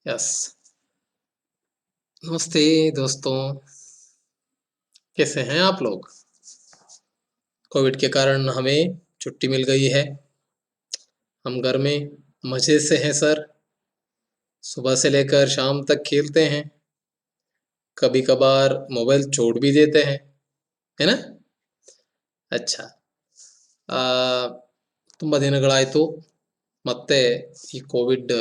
Yes. नमस्ते दोस्तों, कैसे हैं आप लोग? कोविड के कारण हमें छुट्टी मिल गई है। हम घर में मज़े से हैं सर। सुबह से लेकर शाम तक खेलते हैं। कभी-कभार मोबाइल छोड़ भी देते हैं, है ना? अच्छा। ಆ, ತುಂಬ ದಿನಗಳಾಯಿತು. ಮತ್ತೆ ಈ ಕೋವಿಡ್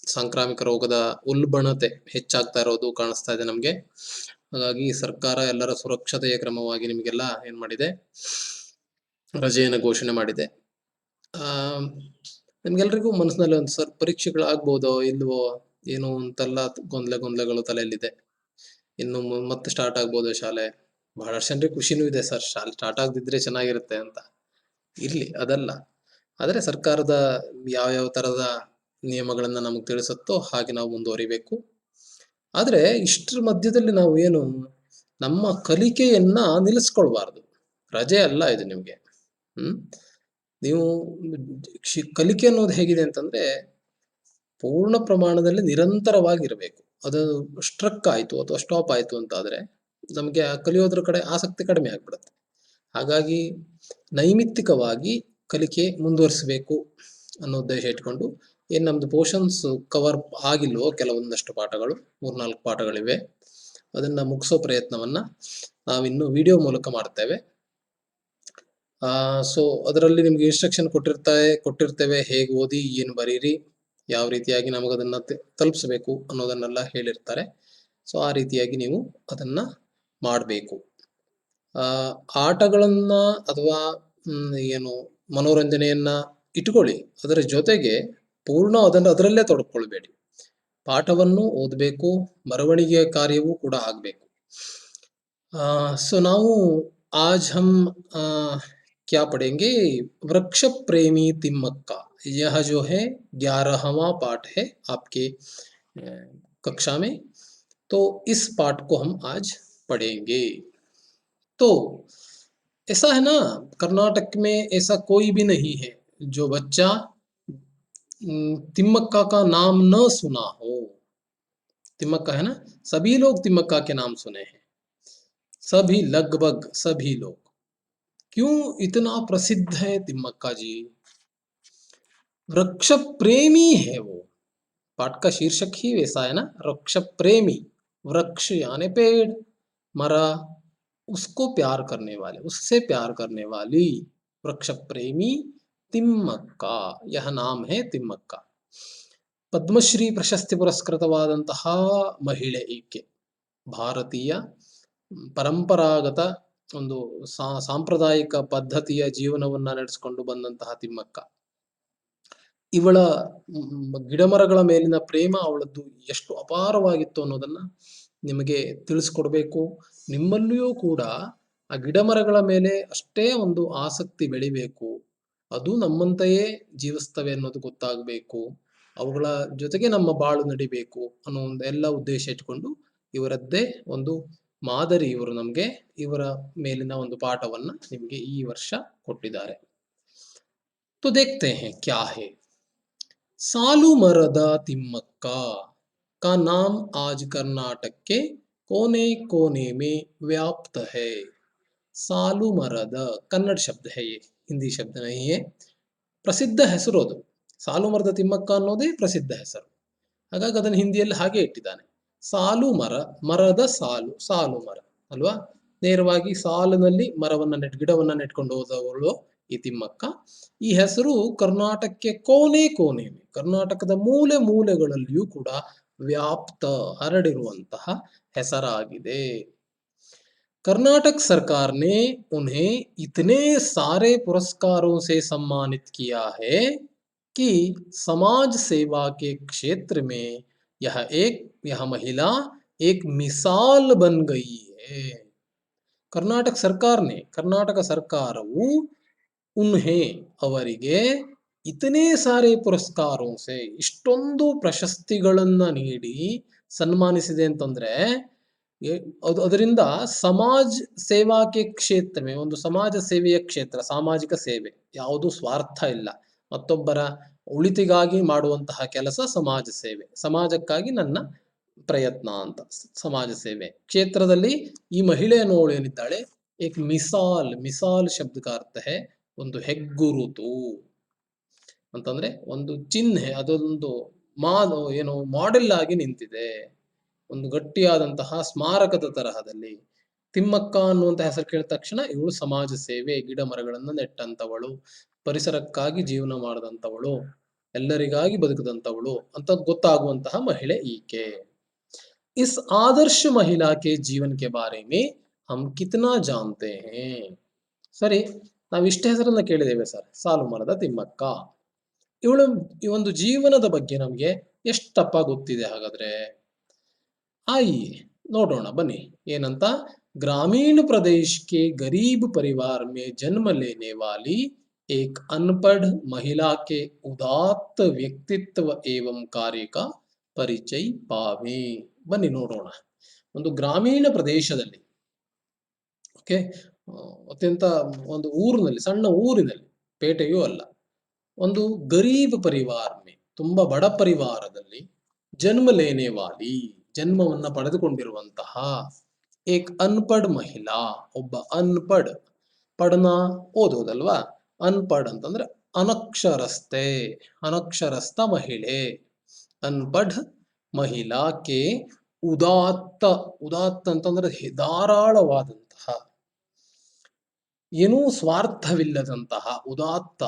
ಸಾಂಕ್ರಾಮಿಕ ರೋಗದ ಉಲ್ಬಣತೆ ಹೆಚ್ಚಾಗ್ತಾ ಇರೋದು ಕಾಣಿಸ್ತಾ ಇದೆ ನಮಗೆ. ಹಾಗಾಗಿ ಸರ್ಕಾರ ಎಲ್ಲರ ಸುರಕ್ಷತೆಯ ಕ್ರಮವಾಗಿ ನಿಮಗೆಲ್ಲ ಏನು ಮಾಡಿದೆ, ರಜೆಯನ್ನು ಘೋಷಣೆ ಮಾಡಿದೆ. ನಿಮ್ಗೆಲ್ರಿಗೂ ಮನಸ್ಸಿನಲ್ಲಿ ಒಂದು ಸರ್ ಪರೀಕ್ಷೆಗಳಾಗ್ಬೋದೋ ಇಲ್ವೋ ಏನೋ ಅಂತೆಲ್ಲ ಗೊಂದಲಗಳು ತಲೆಯಲ್ಲಿದೆ. ಇನ್ನು ಮತ್ತೆ ಸ್ಟಾರ್ಟ್ ಆಗ್ಬೋದು ಶಾಲೆ. ಬಹಳಷ್ಟು ಜನರಿಗೆ ಖುಷಿನೂ ಇದೆ ಸರ್, ಶಾಲೆ ಸ್ಟಾರ್ಟ್ ಆಗದಿದ್ರೆ ಚೆನ್ನಾಗಿರುತ್ತೆ ಅಂತ. ಇರ್ಲಿ ಅದಲ್ಲ. ಆದರೆ ಸರ್ಕಾರದ ಯಾವ ತರದ ನಿಯಮಗಳನ್ನ ನಮಗೆ ತಿಳಿಸುತ್ತೋ ಹಾಗೆ ನಾವು ಮುಂದುವರಿಬೇಕು. ಆದರೆ ಇಷ್ಟರ ಮಧ್ಯದಲ್ಲಿ ನಾವು ಏನು ನಮ್ಮ ಕಲಿಕೆಯನ್ನ ನಿಲ್ಲಿಸ್ಕೊಳ್ಬಾರ್ದು. ರಜೆ ಅಲ್ಲ ಇದು ನಿಮಗೆ. ನೀವು ಕಲಿಕೆ ಅನ್ನೋದು ಹೇಗಿದೆ ಅಂತಂದ್ರೆ ಪೂರ್ಣ ಪ್ರಮಾಣದಲ್ಲಿ ನಿರಂತರವಾಗಿರಬೇಕು. ಅದು ಸ್ಟ್ರಕ್ ಆಯಿತು ಅಥವಾ ಸ್ಟಾಪ್ ಆಯಿತು ಅಂತಾದರೆ ನಮಗೆ ಕಲಿಯೋದ್ರ ಕಡೆ ಆಸಕ್ತಿ ಕಡಿಮೆ ಆಗ್ಬಿಡುತ್ತೆ. ಹಾಗಾಗಿ ನೈಮಿತ್ತಿಕವಾಗಿ ಕಲಿಕೆ ಮುಂದುವರಿಸಬೇಕು ಅನ್ನೋ ಉದ್ದೇಶ ಇಟ್ಕೊಂಡು ಏನು ನಮ್ಮದು ಪೋರ್ಷನ್ಸ್ ಕವರ್ ಆಗಿಲ್ವೋ ಕೆಲವೊಂದಷ್ಟು ಪಾಠಗಳು 3-4 ಪಾಠಗಳಿವೆ, ಅದನ್ನು ಮುಗಿಸೋ ಪ್ರಯತ್ನವನ್ನು ನಾವಿನ್ನು ವಿಡಿಯೋ ಮೂಲಕ ಮಾಡ್ತೇವೆ. ಸೊ ಅದರಲ್ಲಿ ನಿಮ್ಗೆ ಇನ್ಸ್ಟ್ರಕ್ಷನ್ ಕೊಟ್ಟಿರ್ತೇವೆ ಹೇಗೆ ಓದಿ ಏನು ಬರೀರಿ, ಯಾವ ರೀತಿಯಾಗಿ ನಮಗದನ್ನು ತಲುಪಿಸಬೇಕು ಅನ್ನೋದನ್ನೆಲ್ಲ ಹೇಳಿರ್ತಾರೆ. ಸೊ ಆ ರೀತಿಯಾಗಿ ನೀವು ಅದನ್ನ ಮಾಡಬೇಕು. ಆಟಗಳನ್ನ ಅಥವಾ ಏನು ಮನೋರಂಜನೆಯನ್ನ ಇಟ್ಕೊಳ್ಳಿ, ಅದರ ಜೊತೆಗೆ ಪೂರ್ಣ ಅದರಲ್ಲೇ ತೊಡಕೊಳ್ಬೇಡಿ. ಪಾಠವನ್ನು ಓದಬೇಕು, ಬರವಣಿಗೆಯ ಕಾರ್ಯವೂ ಕೂಡ ಆಗಬೇಕು. ಸೊ ನಾವು आज हम क्या पढ़ेंगे? वृक्ष प्रेमी तिम्मक्का। यह जो है 11वां पाठ है आपके कक्षा में, तो इस पाठ को हम आज पढ़ेंगे. तो ऐसा है ना, कर्नाटक में ऐसा कोई भी नहीं है जो बच्चा तिम्मक्का का नाम न सुना हो. तिम्मक्का है ना, सभी लोग तिम्मक्का के नाम सुने हैं, सभी, लगभग सभी लोग. क्यों इतना प्रसिद्ध है तिम्मक्का जी? वृक्ष प्रेमी है वो. पाठ का शीर्षक ही वैसा है ना, वृक्ष प्रेमी. वृक्ष यानी पेड़, मरा उसको प्यार करने वाले, उससे प्यार करने वाली, वृक्ष प्रेमी तिम्मक्का, यह नाम है तिम्मक्का. ಪದ್ಮಶ್ರೀ ಪ್ರಶಸ್ತಿ ಪುರಸ್ಕೃತವಾದಂತಹ ಮಹಿಳೆ ಈಕೆ. ಭಾರತೀಯ ಪರಂಪರಾಗತ ಒಂದು ಸಾಂಪ್ರದಾಯಿಕ ಪದ್ಧತಿಯ ಜೀವನವನ್ನ ನಡೆಸಿಕೊಂಡು ಬಂದಂತಹ ತಿಮ್ಮಕ್ಕ. ಇವಳ ಗಿಡಮರಗಳ ಮೇಲಿನ ಪ್ರೇಮ ಅವಳದ್ದು ಎಷ್ಟು ಅಪಾರವಾಗಿತ್ತು ಅನ್ನೋದನ್ನ ನಿಮಗೆ ತಿಳಿಸ್ಕೊಡ್ಬೇಕು. ನಿಮ್ಮಲ್ಲಿಯೂ ಕೂಡ ಆ ಗಿಡಮರಗಳ ಮೇಲೆ ಅಷ್ಟೇ ಒಂದು ಆಸಕ್ತಿ ಬೆಳಿಬೇಕು. ಅದು ನಮ್ಮಂತೆಯೇ ಜೀವಿಸ್ತವೆ ಅನ್ನೋದು ಗೊತ್ತಾಗಬೇಕು. ಅವುಗಳ ಜೊತೆಗೆ ನಮ್ಮ ಬಾಳು ನಡಿಬೇಕು ಅನ್ನೋ ಒಂದು ಎಲ್ಲ ಉದ್ದೇಶ ಇಟ್ಕೊಂಡು ಇವರದ್ದೇ ಒಂದು ಮಾದರಿ ಇವರು ನಮಗೆ ಇವರ ಮೇಲಿನ ಒಂದು ಪಾಠವನ್ನ ನಿಮಗೆ ಈ ವರ್ಷ ಕೊಟ್ಟಿದ್ದಾರೆ. तो देखते हैं क्या है. सालू मरदा तिम्मक्का का नाम आज कर्नाटक के कोने कोने में व्याप्त है. सालू मರದ ಕನ್ನಡ ಶಬ್ದ है ये, ಹಿಂದಿ ಶಬ್ದ नहीं है. ಪ್ರಸಿದ್ಧ ಹೆಸರು ಅದು. ಸಾಲು ಮರದ ತಿಮ್ಮಕ್ಕ ಅನ್ನೋದೇ ಪ್ರಸಿದ್ಧ ಹೆಸರು. ಹಾಗಾಗಿ ಅದನ್ನು ಹಿಂದಿಯಲ್ಲಿ ಹಾಗೆ ಇಟ್ಟಿದ್ದಾನೆ. ಸಾಲು ಮರ, ಮರದ ಸಾಲು, ಸಾಲು ಮರ ಅಲ್ವಾ. ನೇರವಾಗಿ ಸಾಲಿನಲ್ಲಿ ಗಿಡವನ್ನ ನೆಟ್ಕೊಂಡು ಹೋದವಳು ಈ ತಿಮ್ಮಕ್ಕ. ಈ ಹೆಸರು ಕರ್ನಾಟಕಕ್ಕೆ ಕೋನೆ ಕೋನೆ, ಕರ್ನಾಟಕದ ಮೂಲೆ ಮೂಲೆಗಳಲ್ಲಿಯೂ ಕೂಡ ವ್ಯಾಪ್ತ, ಹರಡಿರುವಂತಹ ಹೆಸರಾಗಿದೆ. कर्नाटक सरकार ने उन्हें इतने सारे पुरस्कारों से सम्मानित किया है कि समाज सेवा के क्षेत्र में यह महिला एक मिसाल बन गई है. कर्नाटक ಸರ್ಕಾರವು उन्हें ಅವರಿಗೆ ಇತನೇ ಸಾರೆ ಪುರಸ್ಕಾರೋं से ಇಷ್ಟೊಂದು ಪ್ರಶಸ್ತಿಗಳನ್ನ ನೀಡಿ ಸನ್ಮಾನಿಸಿದೆ ಅಂತಂದ್ರೆ ಅದರಿಂದ ಸಮಾಜ ಸೇವಾಕ್ಕೆ ಕ್ಷೇತ್ರ, ಒಂದು ಸಮಾಜ ಸೇವೆಯ ಕ್ಷೇತ್ರ, ಸಾಮಾಜಿಕ ಸೇವೆ, ಯಾವುದು ಸ್ವಾರ್ಥ ಇಲ್ಲ, ಮತ್ತೊಬ್ಬರ ಒಳಿತಿಗಾಗಿ ಮಾಡುವಂತಹ ಕೆಲಸ ಸಮಾಜ ಸೇವೆ, ಸಮಾಜಕ್ಕಾಗಿ ನನ್ನ ಪ್ರಯತ್ನ ಅಂತ ಸಮಾಜ ಸೇವೆ ಕ್ಷೇತ್ರದಲ್ಲಿ. ಈ ಮಹಿಳೆಯ ನೋಳು ಏನಿದ್ದಾಳೆ, ಏಕ್ ಮಿಸಾಲ್, ಮಿಸಾಲ್ ಶಬ್ದ ಅರ್ಥ ಹೇ ಒಂದು ಹೆಗ್ಗುರುತು ಅಂತಂದ್ರೆ ಒಂದು ಚಿಹ್ನೆ, ಅದೊಂದು ಏನು ಮಾಡೆಲ್ ಆಗಿ ನಿಂತಿದೆ, ಒಂದು ಗಟ್ಟಿಯಾದಂತಹ ಸ್ಮಾರಕದ ತರಹದಲ್ಲಿ. ತಿಮ್ಮಕ್ಕ ಅನ್ನುವಂತ ಹೆಸರು ಕೇಳಿದ ತಕ್ಷಣ ಇವಳು ಸಮಾಜ ಸೇವೆ, ಗಿಡ ಮರಗಳನ್ನು ನೆಟ್ಟಂತವಳು, ಪರಿಸರಕ್ಕಾಗಿ ಜೀವನ ಮಾಡದಂತವಳು, ಎಲ್ಲರಿಗಾಗಿ ಬದುಕದಂತವಳು ಅಂತ ಗೊತ್ತಾಗುವಂತಹ ಮಹಿಳೆ ಈಕೆ. इस आदर्श महिला के जीवन के बारे में हम कितना जानते हैं? ಸರಿ, ನಾವು ಇಷ್ಟ ಹೆಸರನ್ನ ಕೇಳಿದ್ದೇವೆ ಸರ್, ಸಾಲು ಮರದ ತಿಮ್ಮಕ್ಕ. ಇವಳು ಈ ಒಂದು ಜೀವನದ ಬಗ್ಗೆ ನಮಗೆ ಎಷ್ಟಪ್ಪ ಗೊತ್ತಿದೆ ಹಾಗಾದ್ರೆ? ಆಯಿ ನೋಡೋಣ ಬನ್ನಿ. ಏನಂತ? ग्रामीण प्रदेश के गरीब परिवार में जन्म लेने वाली एक अनपढ़ महिला के उदात्त व्यक्तित्व एवं कार्य का ಪರಿಚಯ ಪಾವೆ. ಬನ್ನಿ ನೋಡೋಣ. ಒಂದು ಗ್ರಾಮೀಣ ಪ್ರದೇಶದಲ್ಲಿ, ಓಕೆ, ಅತ್ಯಂತ ಒಂದು ಊರಿನಲ್ಲಿ, ಸಣ್ಣ ಊರಿನಲ್ಲಿ, ಪೇಟೆಯೂ ಅಲ್ಲ, ಒಂದು ಗರೀಬ್ ಪರಿವಾರ ಮೇ, ತುಂಬಾ ಬಡ ಪರಿವಾರದಲ್ಲಿ, ಜನ್ಮ ಲೇನೆ ವಾಲಿ, ಜನ್ಮವನ್ನ ಪಡೆದುಕೊಂಡಿರುವಂತಹ, ಏಕ್ ಅನ್ಪಡ್ ಮಹಿಳಾ, ಒಬ್ಬ ಅನ್ಪಡ್, ಪಡ್ನ ಓದೋದಲ್ವಾ, ಅನ್ಪಡ್ ಅಂತಂದ್ರೆ ಅನಕ್ಷರಸ್ತೆ, ಅನಕ್ಷರಸ್ಥ ಮಹಿಳೆ. ಅನ್ಪಢ್ ಮಹಿಳಾ ಕೆ ಉದಾತ್ತ, ಉದಾತ್ತ ಅಂತಂದ್ರೆ ಧಾರಾಳವಾದಂತಹ, ಏನೂ ಸ್ವಾರ್ಥವಿಲ್ಲದಂತಹ ಉದಾತ್ತ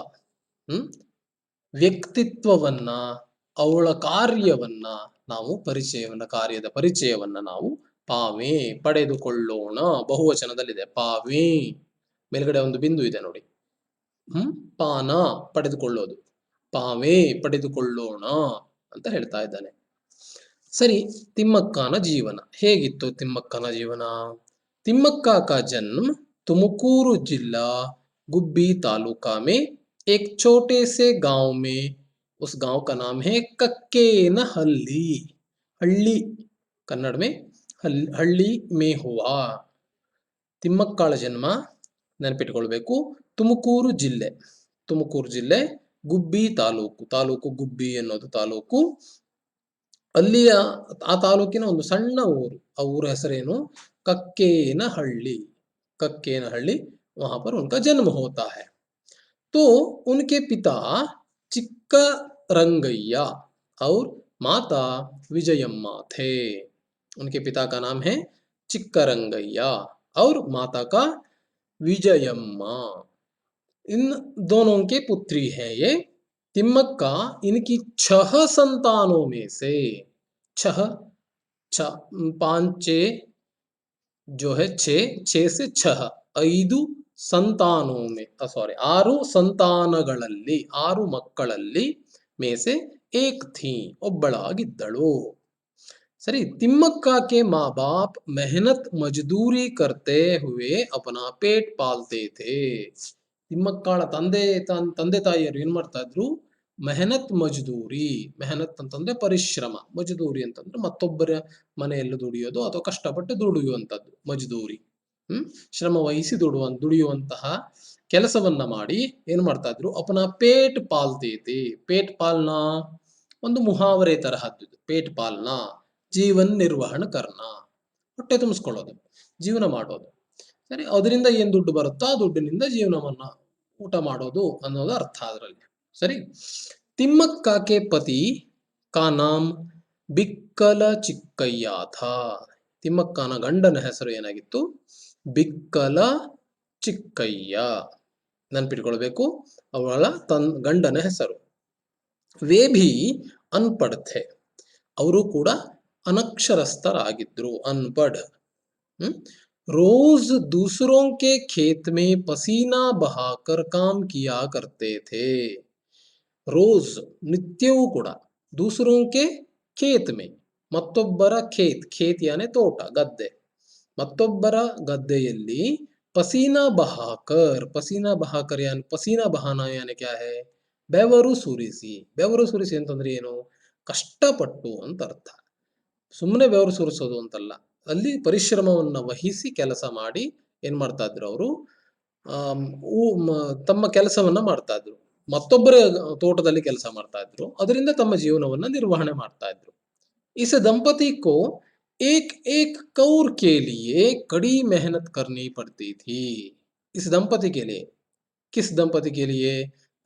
ವ್ಯಕ್ತಿತ್ವವನ್ನ, ಅವಳ ಕಾರ್ಯವನ್ನ ನಾವು ಕಾರ್ಯದ ಪರಿಚಯವನ್ನ ನಾವು ಪಾವೆ, ಪಡೆದುಕೊಳ್ಳೋಣ. ಬಹುವಚನದಲ್ಲಿದೆ ಪಾವೆ, ಮೇಲ್ಗಡೆ ಒಂದು ಬಿಂದು ಇದೆ ನೋಡಿ. ಪಾನ ಪಡೆದುಕೊಳ್ಳೋದು, ಪಾವೆ ಪಡೆದುಕೊಳ್ಳೋಣ ಅಂತ ಹೇಳ್ತಾ ಇದ್ದಾನೆ. ಸರಿ, ತಿಮ್ಮಕ್ಕನ ಜೀವನ ಹೇಗಿತ್ತು? ತಿಮ್ಮಕ್ಕನ ಜೀವನ. ತಿಮ್ಮಕ್ಕ का जन्म तुमकूरू जिला गुब्बी तालुका में एक छोटे से गांव में, उस गांव का नाम है कक्केनहल्ली, हल्ली कन्नड़ में हल्ली में हुआ. ತಿಮ್ಮಕ್ಕಳ ಜನ್ಮ ನೆನಪಿಟ್ಕೊಳ್ಬೇಕು, ತುಮಕೂರು ಜಿಲ್ಲೆ, ತುಮಕೂರು ಜಿಲ್ಲೆ, ಗುಬ್ಬಿ ತಾಲೂಕು, ತಾಲೂಕು ಗುಬ್ಬಿ ಅನ್ನೋದು ತಾಲೂಕು, ಅಲ್ಲಿಯ ಆ ತಾಲೂಕಿನ ಒಂದು ಸಣ್ಣ ಊರು, ಆ ಊರ ಹೆಸರೇನು? कक्केनहल्ली, कक्केनहल्ली, वहां पर उनका जन्म होता है. तो उनके पिता चिक्करंगैया और माता विजयम्मा थे. उनके पिता का नाम है चिक्करंगैया और माता का विजयम्मा. इन दोनों के पुत्री हैं ये. तिम्मक्का इनकी 6 संतानों में से, 6, 5 जो है 6 से 6, 5 ಸಂತಾನೋ ಮೇ, ಸಾರಿ 6 ಸಂತಾನಗಳಲ್ಲಿ, 6 ಮಕ್ಕಳಲ್ಲಿ, ಮೇಸೆ ಏಕ್ ಥೀ, ಒಬ್ಬಳಾಗಿದ್ದಳು. सरी, तिम्मक्का के माँ बाप मेहनत मजदूरी करते हुए अपना पेट पालते थे. ತಿಮ್ಮಕ್ಕಳ ತಂದೆ ತಾಯಿಯರು ಏನ್ ಮಾಡ್ತಾ ಇದ್ರು? ಮೆಹನತ್ ಮಜದೂರಿ, ಮೆಹನತ್ ಅಂತಂದ್ರೆ ಪರಿಶ್ರಮ, ಮಜದೂರಿ ಅಂತಂದ್ರೆ ಮತ್ತೊಬ್ಬರ ಮನೆಯಲ್ಲಿ ದುಡಿಯೋದು ಅಥವಾ ಕಷ್ಟಪಟ್ಟು ದುಡಿಯುವಂತದ್ದು ಮಜದೂರಿ. ಶ್ರಮ ವಹಿಸಿ ದುಡಿಯುವಂತಹ ಕೆಲಸವನ್ನ ಮಾಡಿ ಏನ್ ಮಾಡ್ತಾ ಇದ್ರು? ಅಪನ ಪೇಟ್ ಪಾಲ್ತೇತಿ. ಪೇಟ್ ಪಾಲ್ನಾ ಒಂದು ಮುಹಾವರೆ ತರಹದ್ದು. ಪೇಟ್ ಪಾಲ್ನಾ ಜೀವನ್ ನಿರ್ವಹಣ ಕರ್ನ, ಹೊಟ್ಟೆ ತುಂಬಿಸ್ಕೊಳ್ಳೋದು, ಜೀವನ ಮಾಡೋದು. ಸರಿ, ಅದರಿಂದ ಏನ್ ದುಡ್ಡು ಬರುತ್ತೋ ಆ ದುಡ್ಡಿನಿಂದ ಜೀವನವನ್ನ ಊಟ ಮಾಡೋದು ಅನ್ನೋದು ಅರ್ಥ ಅದರಲ್ಲಿ. ಸರಿ, ತಿಮ್ಮಕ್ಕ ಕೆ ಪತಿ ಕಾ ನಾಮ್ ಬಿಕ್ಕಲ ಚಿಕ್ಕಯ್ಯ ಥಾ. ತಿಮ್ಮಕ್ಕನ ಗಂಡನ ಹೆಸರು ಏನಾಗಿತ್ತು? ಬಿಕ್ಕಲ ಚಿಕ್ಕಯ್ಯ. ನೆನ್ಪಿಟ್ಕೊಳ್ಬೇಕು, ಅವಳ ಗಂಡನ ಹೆಸರು. ವೇ ಭಿ ಅನ್ಪಢ್ ಥೆ, ಅವರು ಕೂಡ ಅನಕ್ಷರಸ್ಥರಾಗಿದ್ರು, ಅನ್ಪಢ್. रोज दूसरों के खेत में पसीना बहाकर काम किया करते थे. रोज ನಿತ್ಯವೂ ಕೂಡ, दूसरों के खेत में, ಮತ್ತೊಬ್ಬರ ಖೇತ್, ಖೇತ್ ಯಾನೆ ತೋಟ, ಗದ್ದೆ, ಮತ್ತೊಬ್ಬರ ಗದ್ದೆಯಲ್ಲಿ ಪಸೀನಾ ಬಹಾಕರ್, ಪಸೀನಾ ಬಹಾಕರ್ ಯಾನೆ, ಪಸೀನಾ ಬಹಾನಾ ಯಾನೆ ಕ್ಯಾ ಹೈ? ಬೆವರು ಸುರಿಸಿ. ಬೆವರು ಸುರಿಸಿ ಅಂತಂದ್ರೆ ಏನು? ಕಷ್ಟಪಟ್ಟು ಅಂತ ಅರ್ಥ. ಸುಮ್ಮನೆ ಬೆವರು ಸುರಿಸೋದು ಅಂತಲ್ಲ, ಅಲ್ಲಿ ಪರಿಶ್ರಮವನ್ನ ವಹಿಸಿ ಕೆಲಸ ಮಾಡಿ ಏನ್ ಮಾಡ್ತಾ ಇದ್ರು ಅವರು? ತಮ್ಮ ಕೆಲಸವನ್ನ ಮಾಡ್ತಾ ಇದ್ರು. ಮತ್ತೊಬ್ಬರ ತೋಟದಲ್ಲಿ ಕೆಲಸ ಮಾಡ್ತಾ ಇದ್ರು, ಅದರಿಂದ ತಮ್ಮ ಜೀವನವನ್ನ ನಿರ್ವಹಣೆ ಮಾಡ್ತಾ ಇದ್ರು. इस दंपति को एक एक कौर के लिए कड़ी मेहनत करनी पड़ती थी. इस दंपति के लिए, किस दंपति के लिए?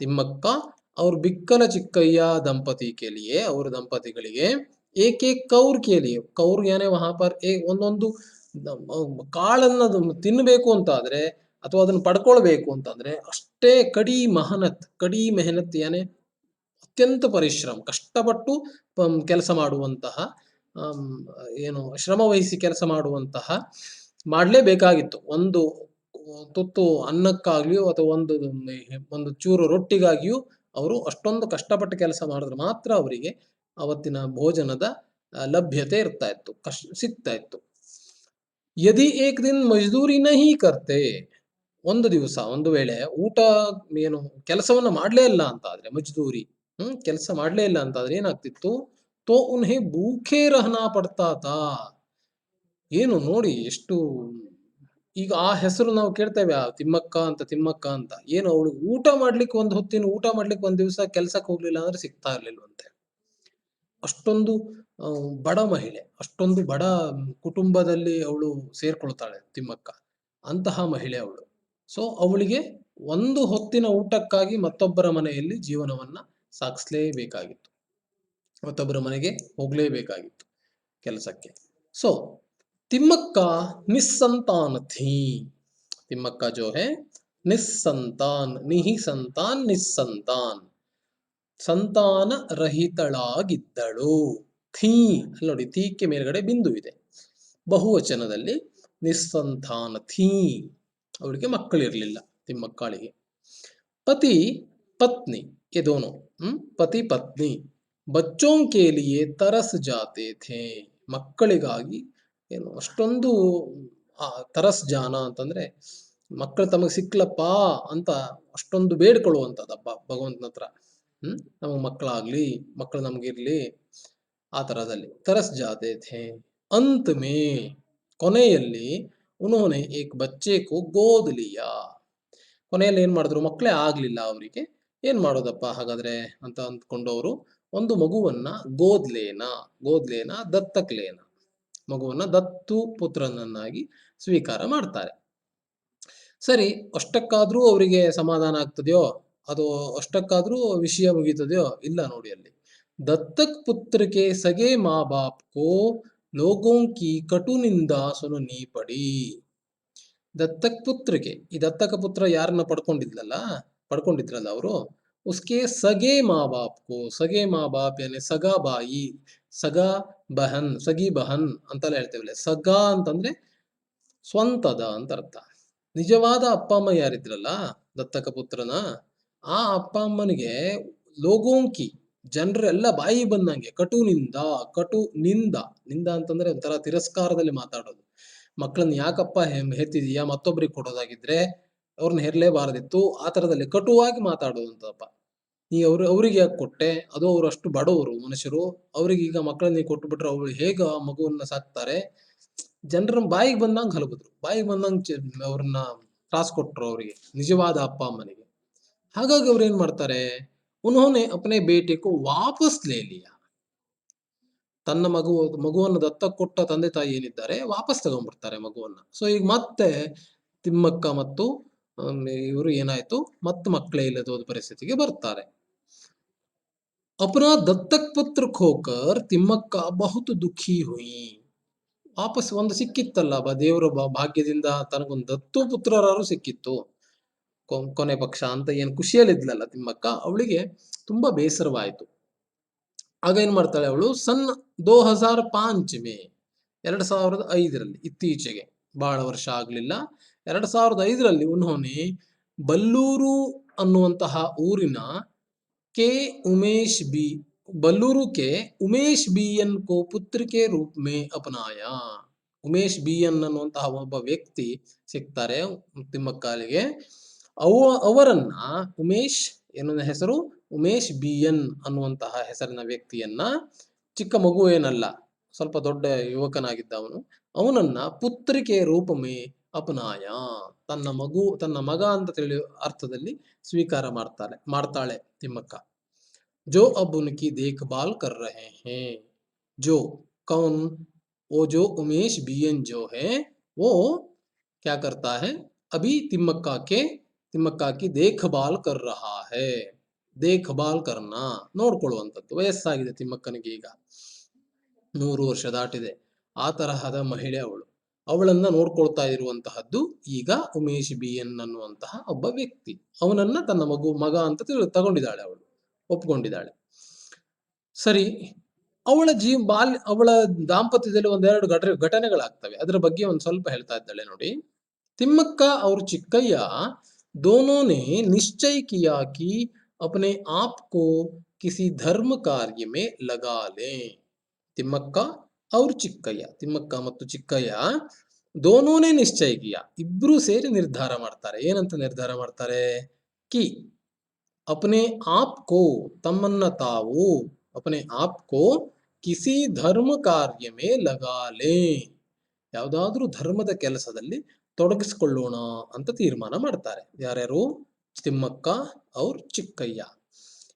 तिम्मक्का और बिक्कल चिक्कಯ್ಯ दंपति के लिए, और ದಂಪತಿಗಳಿಗೆ एक एक कौर के लिए, कौर यानी वहां पर ಒಂದೊಂದು ಕಾಳನ್ನ ತಿನ್ನಬೇಕು ಅಂತ ಆದ್ರೆ ಅಥವಾ ಅದನ್ನು ಪಡ್ಕೊಳ್ಬೇಕು ಅಂತಂದ್ರೆ ಅಷ್ಟೇ ಕಡಿ ಮೆಹನತ್ ಯಾನೆ ಅತ್ಯಂತ ಪರಿಶ್ರಮ, ಕಷ್ಟಪಟ್ಟು ಕೆಲಸ ಮಾಡುವಂತಹ, ಏನು ಶ್ರಮ ವಹಿಸಿ ಕೆಲಸ ಮಾಡುವಂತಹ ಮಾಡಲೇಬೇಕಾಗಿತ್ತು. ಒಂದು ತುತ್ತು ಅನ್ನಕ್ಕಾಗ್ಲಿಯೋ ಅಥವಾ ಒಂದು ಚೂರು ರೊಟ್ಟಿಗಾಗಿಯೂ ಅವರು ಅಷ್ಟೊಂದು ಕಷ್ಟಪಟ್ಟು ಕೆಲಸ ಮಾಡಿದ್ರೆ ಮಾತ್ರ ಅವರಿಗೆ ಅವತ್ತಿನ ಭೋಜನದ ಲಭ್ಯತೆ ಇರ್ತಾ ಇತ್ತು, ಸಿಗ್ತಾ ಇತ್ತು. ಯದಿ ಏಕ್ ದಿನ್ ಮಜ್ದೂರಿ ನಹಿ ಕರ್ತೆ, ಒಂದು ದಿವಸ ಒಂದು ವೇಳೆ ಊಟ ಏನು ಕೆಲಸವನ್ನ ಮಾಡ್ಲೇ ಇಲ್ಲ ಅಂತ ಆದ್ರೆ, ಮಜ್ದೂರಿ ಕೆಲಸ ಮಾಡ್ಲೇ ಇಲ್ಲ ಅಂತ ಆದ್ರೆ ಏನಾಗ್ತಿತ್ತು? ತೋ ಉನ್ಹೆ ಭೂಖೇ ರಹನಾ ಪಡ್ತಾ ತಾ. ಏನು ನೋಡಿ ಎಷ್ಟು, ಈಗ ಆ ಹೆಸರು ನಾವು ಕೇಳ್ತೇವೆ, ಆ ತಿಮ್ಮಕ್ಕ ಅಂತ. ಏನು ಅವಳು ಊಟ ಮಾಡ್ಲಿಕ್ಕೆ ಒಂದು ಹೊತ್ತಿನ ಊಟ ಮಾಡ್ಲಿಕ್ಕೆ ಒಂದ್ ದಿವಸ ಕೆಲ್ಸಕ್ಕೆ ಹೋಗ್ಲಿಲ್ಲ ಅಂದ್ರೆ ಸಿಗ್ತಾ ಇರ್ಲಿಲ್ವಂತೆ. ಅಷ್ಟೊಂದು ಬಡ ಮಹಿಳೆ, ಅಷ್ಟೊಂದು ಬಡ ಕುಟುಂಬದಲ್ಲಿ ಅವಳು ಸೇರ್ಕೊಳ್ತಾಳೆ ತಿಮ್ಮಕ್ಕ, ಅಂತಹ ಮಹಿಳೆ ಅವಳು. ಸೊ ಅವಳಿಗೆ ಒಂದು ಹೊತ್ತಿನ ಊಟಕ್ಕಾಗಿ ಮತ್ತೊಬ್ಬರ ಮನೆಯಲ್ಲಿ ಜೀವನವನ್ನ ಸಾಗಿಸ್ಲೇಬೇಕಾಗಿತ್ತು, ಮತ್ತೊಬ್ಬರ ಮನೆಗೆ ಹೋಗ್ಲೇಬೇಕಾಗಿತ್ತು ಕೆಲಸಕ್ಕೆ. ಸೊ तिम्मक्का निस्संतान थी. तिम्मक्का जो है निस्संतान, निहि संतान निस्संतान, ಸಂತಾನ ರಹಿತಳಾಗಿದ್ದಳು. ಥೀ ಅಲ್ಲಿ ನೋಡಿ, ಥೀಕ್ಕೆ ಮೇಲ್ಗಡೆ ಬಿಂದು ಇದೆ. ಬಹುವಚನದಲ್ಲಿ ನಿಸ್ಸಂತಾನ ಥೀ, ಅವಳಿಗೆ ಮಕ್ಕಳಿರಲಿಲ್ಲ ತಿಮ್ಮಕ್ಕಳಿಗೆ. ಪತಿ ಪತ್ನಿ ये दोनों, ಪತಿ ಪತ್ನಿ ಬಚ್ಚೋं के लिए तरस जाते थे, ಮಕ್ಕಳಿಗಾಗಿ ಏನು ಅಷ್ಟೊಂದು ತರಸ್ ಜಾನ ಅಂತಂದ್ರೆ ಮಕ್ಕಳು ತಮಗೆ ಸಿಕ್ಲಪ್ಪ ಅಂತ ಅಷ್ಟೊಂದು ಬೇಡ್ಕೊಳ್ಳುವಂಥದ್ದಪ್ಪ ಭಗವಂತನ ಹತ್ರ. ನಮಗೆ ಮಕ್ಕಳಾಗ್ಲಿ, ಮಕ್ಕಳು ನಮಗಿರ್ಲಿ, ಆ ತರದಲ್ಲಿ ತರಸ್ ಜಾತೆ ಥೇ. ಅಂತ್ ಮೇ, ಕೊನೆಯಲ್ಲಿ ಉನ್ಹೋನೆ ಏಕ್ ಬಚ್ಚೆ ಕೋ ಗೋದ್ ಲಿಯಾ, ಕೊನೆಯಲ್ಲಿ ಏನ್ ಮಾಡಿದ್ರು, ಮಕ್ಕಳೇ ಆಗ್ಲಿಲ್ಲ ಅವರಿಗೆ, ಏನ್ ಮಾಡೋದಪ್ಪ ಹಾಗಾದ್ರೆ ಅಂತ ಅಂದ್ಕೊಂಡು ಅವರು ಒಂದು ಮಗುವನ್ನ ಗೋದ್ಲೇನ ದತ್ತಕ್ಲೇನ, ಮಗುವನ್ನ ದತ್ತು ಪುತ್ರನನ್ನಾಗಿ ಸ್ವೀಕಾರ ಮಾಡ್ತಾರೆ. ಸರಿ, ಅಷ್ಟಕ್ಕಾದ್ರೂ ಅವರಿಗೆ ಸಮಾಧಾನ ಆಗ್ತದೆಯೋ, ಅದು ಅಷ್ಟಕ್ಕಾದ್ರೂ ವಿಷಯ ಮುಗೀತದೆಯೋ? ಇಲ್ಲ ನೋಡಿ, ಅಲ್ಲಿ ದತ್ತಕ್ ಪುತ್ರಕ್ಕೆ ಸಗೆ ಮಾ ಬಾಪ್ ಕೋ ಲೋಗೋಂ ಕಿ ಕಟು ನಿಂದಾ ಸುನನಿ ಪಡಿ. ದತ್ತಕ್ ಪುತ್ರಕ್ಕೆ, ಈ ದತ್ತಕ ಪುತ್ರ ಯಾರನ್ನ ಪಡ್ಕೊಂಡಿದ್ರಲ್ಲ ಅವರು, ಉಸ್ಕೆ ಸಗೆ ಮಾ ಬಾಪ್ ಕೋ, ಸಗೆ ಮಾ ಬಾಪ್ ಯಾನೆ ಸಗಾ ಬಾಯಿ, ಸಗಾ ಬಹನ್, ಸಗಿ ಬಹನ್ ಅಂತೆಲ್ಲ ಹೇಳ್ತೇವಲ್ಲ. ಸಗಾ ಅಂತಂದ್ರೆ ಸ್ವಂತದ ಅಂತ ಅರ್ಥ. ನಿಜವಾದ ಅಪ್ಪ ಅಮ್ಮ ಯಾರಿದ್ರಲ್ಲ ದತ್ತಕ ಪುತ್ರನ, ಆ ಅಪ್ಪ ಅಮ್ಮನಿಗೆ ಲೋಗೋಂಕಿ, ಜನರೆಲ್ಲ ಬಾಯಿ ಬಂದಂಗೆ, ನಿಂದ ಅಂತಂದ್ರೆ ಒಂಥರ ತಿರಸ್ಕಾರದಲ್ಲಿ ಮಾತಾಡೋದು. ಮಕ್ಕಳನ್ನ ಯಾಕಪ್ಪ ಹೆತ್ತಿದೀಯಾ, ಮತ್ತೊಬ್ರಿಗೆ ಕೊಡೋದಾಗಿದ್ರೆ ಅವ್ರನ್ನ ಹೆರ್ಲೇಬಾರದಿತ್ತು, ಆ ತರದಲ್ಲಿ ಕಟುವಾಗಿ ಮಾತಾಡೋದಂತಪ್ಪ. ನೀ ಅವ್ರಿಗೆ ಯಾಕೆ ಕೊಟ್ಟೆ, ಅದು ಅವ್ರು ಅಷ್ಟು ಬಡವರು ಮನುಷ್ಯರು, ಅವ್ರಿಗೆ ಈಗ ಮಕ್ಕಳನ್ನ ಕೊಟ್ಟು ಬಿಟ್ರೆ ಅವ್ರು ಹೇಗ ಮಗುವನ್ನ ಸಾಕ್ತಾರೆ? ಜನರ ಬಾಯಿಗೆ ಬಂದಂಗೆ ಹಲಬುದ್ರು, ಬಾಯಿಗೆ ಬಂದಂಗೆ ಅವ್ರನ್ನ ತ್ರಾಸ್ ಕೊಟ್ರು ಅವರಿಗೆ, ನಿಜವಾದ ಅಪ್ಪ ಅಮ್ಮನಿಗೆ. ಹಾಗಾಗಿ ಅವ್ರು ಏನ್ ಮಾಡ್ತಾರೆ, ಉನ್ಹೋನೆ ಅಪ್ನೆ ಬೇಟೆಗೂ ವಾಪಸ್ ಲೇ ಲಿಯಾ, ತನ್ನ ಮಗುವನ್ನು ದತ್ತಕ್ಕೆ ಕೊಟ್ಟ ತಂದೆ ತಾಯಿ ಏನಿದ್ದಾರೆ ವಾಪಸ್ ತಗೊಂಡ್ಬಿಡ್ತಾರೆ ಮಗುವನ್ನ. ಸೊ ಈಗ ಮತ್ತೆ ತಿಮ್ಮಕ್ಕ ಮತ್ತು ಇವರು ಏನಾಯ್ತು, ಮತ್ತೆ ಮಕ್ಕಳೇ ಇಲ್ಲದ ಪರಿಸ್ಥಿತಿಗೆ ಬರ್ತಾರೆ. ಅಪನಾ ದತ್ತಕ್ ಪುತ್ರ ಖೋಕರ್ ತಿಮ್ಮಕ್ಕ ಬಹುತ್ ದುಃಖಿ ಹುಯಿ. ವಾಪಸ್ ಒಂದು ಸಿಕ್ಕಿತ್ತಲ್ಲ ದೇವರ ಭಾಗ್ಯದಿಂದ ತನಗೊಂದು ದತ್ತು ಪುತ್ರರಾರು ಸಿಕ್ಕಿತ್ತು ಕೊನೆ ಪಕ್ಷ ಅಂತ ಏನ್ ಖುಷಿಯಲ್ಲಿದ್ಲಲ್ಲ ತಿಮ್ಮಕ್ಕ, ಅವಳಿಗೆ ತುಂಬಾ ಬೇಸರವಾಯಿತು. ಆಗ ಏನ್ ಮಾಡ್ತಾಳೆ ಅವಳು, ಸನ್ 2005 ಮೇ, 2005ರಲ್ಲಿ, ಇತ್ತೀಚೆಗೆ, ಬಹಳ ವರ್ಷ ಆಗ್ಲಿಲ್ಲ, 2005ರಲ್ಲಿ ಉನ್ಹೋನೆ ಬಲ್ಲೂರು ಅನ್ನುವಂತಹ ಊರಿನ बल्लूरू के उमेश बीएन को पुत्र के रूप में अपनाया. ಉಮೇಶ್ ಬಿಎನ್ ಅನ್ನುವಂತಹ ಒಬ್ಬ ವ್ಯಕ್ತಿ ಸಿಗ್ತಾರೆ ತಿಮ್ಮಕ್ಕಳಿಗೆ. ಅವರನ್ನ ಉಮೇಶ್ ಎನ್ನುವ ಹೆಸರು, ಉಮೇಶ್ ಬಿಎನ್ ಅನ್ನುವಂತಹ ಹೆಸರಿನ ವ್ಯಕ್ತಿಯನ್ನ, ಚಿಕ್ಕ ಮಗು ಏನಲ್ಲ, ಸ್ವಲ್ಪ ದೊಡ್ಡ ಯುವಕನಾಗಿದ್ದ ಅವನನ್ನ ಪುತ್ರಿಕೆ ರೂಪಮೇ ಅಪನಾಯ, ತನ್ನ ಮಗ ಅಂತ ತಿಳಿಯುವ ಅರ್ಥದಲ್ಲಿ ಸ್ವೀಕಾರ ಮಾಡ್ತಾಳೆ ತಿಮ್ಮಕ್ಕ. जो अब उनकी देखभाल कर रहे हैं, जो कौन, वो जो उमेश बीएन जो है वो क्या करता है, अभी ತಿಮ್ಮಕ್ಕ की देखभाल कर रहा है. देखभाल करना ನೋಡ್ಕೊಳ್ಳುವಂಥದ್ದು. ವಯಸ್ಸಾಗಿದೆ ತಿಮ್ಮಕ್ಕನಿಗೆ, ಈಗ 100 ವರ್ಷ ದಾಟಿದೆ. ಆ ತರಹದ ಮಹಿಳೆ ಅವಳನ್ನ ನೋಡ್ಕೊಳ್ತಾ ಇರುವಂತಹದ್ದು ಈಗ ಉಮೇಶ್ ಬಿ ಎನ್ ಅನ್ನುವಂತಹ ಒಬ್ಬ ವ್ಯಕ್ತಿ. ಅವನನ್ನ ತನ್ನ ಮಗ ಅಂತ ತಗೊಂಡಿದ್ದಾಳೆ, ಅವಳು ಒಪ್ಕೊಂಡಿದ್ದಾಳೆ. ಸರಿ, ಅವಳ ದಾಂಪತ್ಯದಲ್ಲಿ ಒಂದೆರಡು ಘಟನೆಗಳಾಗ್ತವೆ. ಅದರ ಬಗ್ಗೆ ಒಂದು ಸ್ವಲ್ಪ ಹೇಳ್ತಾ ಇದ್ದಾಳೆ ನೋಡಿ. ತಿಮ್ಮಕ್ಕ और चिक्कैया दोनों ने निश्चय किया कि अपने आप को किसी धर्म कार्य में लगा लें. ತಿಮ್ಮಕ್ಕ और चिक्कैया, ತಿಮ್ಮಕ್ಕ ಮತ್ತು ಚಿಕ್ಕಯ್ಯ, ದೋನೋನೇ ನಿಶ್ಚಯ ಕಿಯ, ಇಬ್ರು ಸೇರಿ ನಿರ್ಧಾರ ಮಾಡ್ತಾರೆ. ಏನಂತ ನಿರ್ಧಾರ ಮಾಡ್ತಾರೆ? ಕಿ अपने आप को, ತಮ್ಮನ್ನ ತಾವು, अपने आप को किसी धर्म कार्य में लगा लें, ಯಾವುದಾದ್ರೂ ಧರ್ಮದ ಕೆಲಸದಲ್ಲಿ ತೊಡಗಿಸಿಕೊಳ್ಳೋಣ ಅಂತ ತೀರ್ಮಾನ ಮಾಡ್ತಾರೆ. ಯಾರ್ಯಾರು? ತಿಮ್ಮಕ್ಕ ಅವ್ರ ಚಿಕ್ಕಯ್ಯ.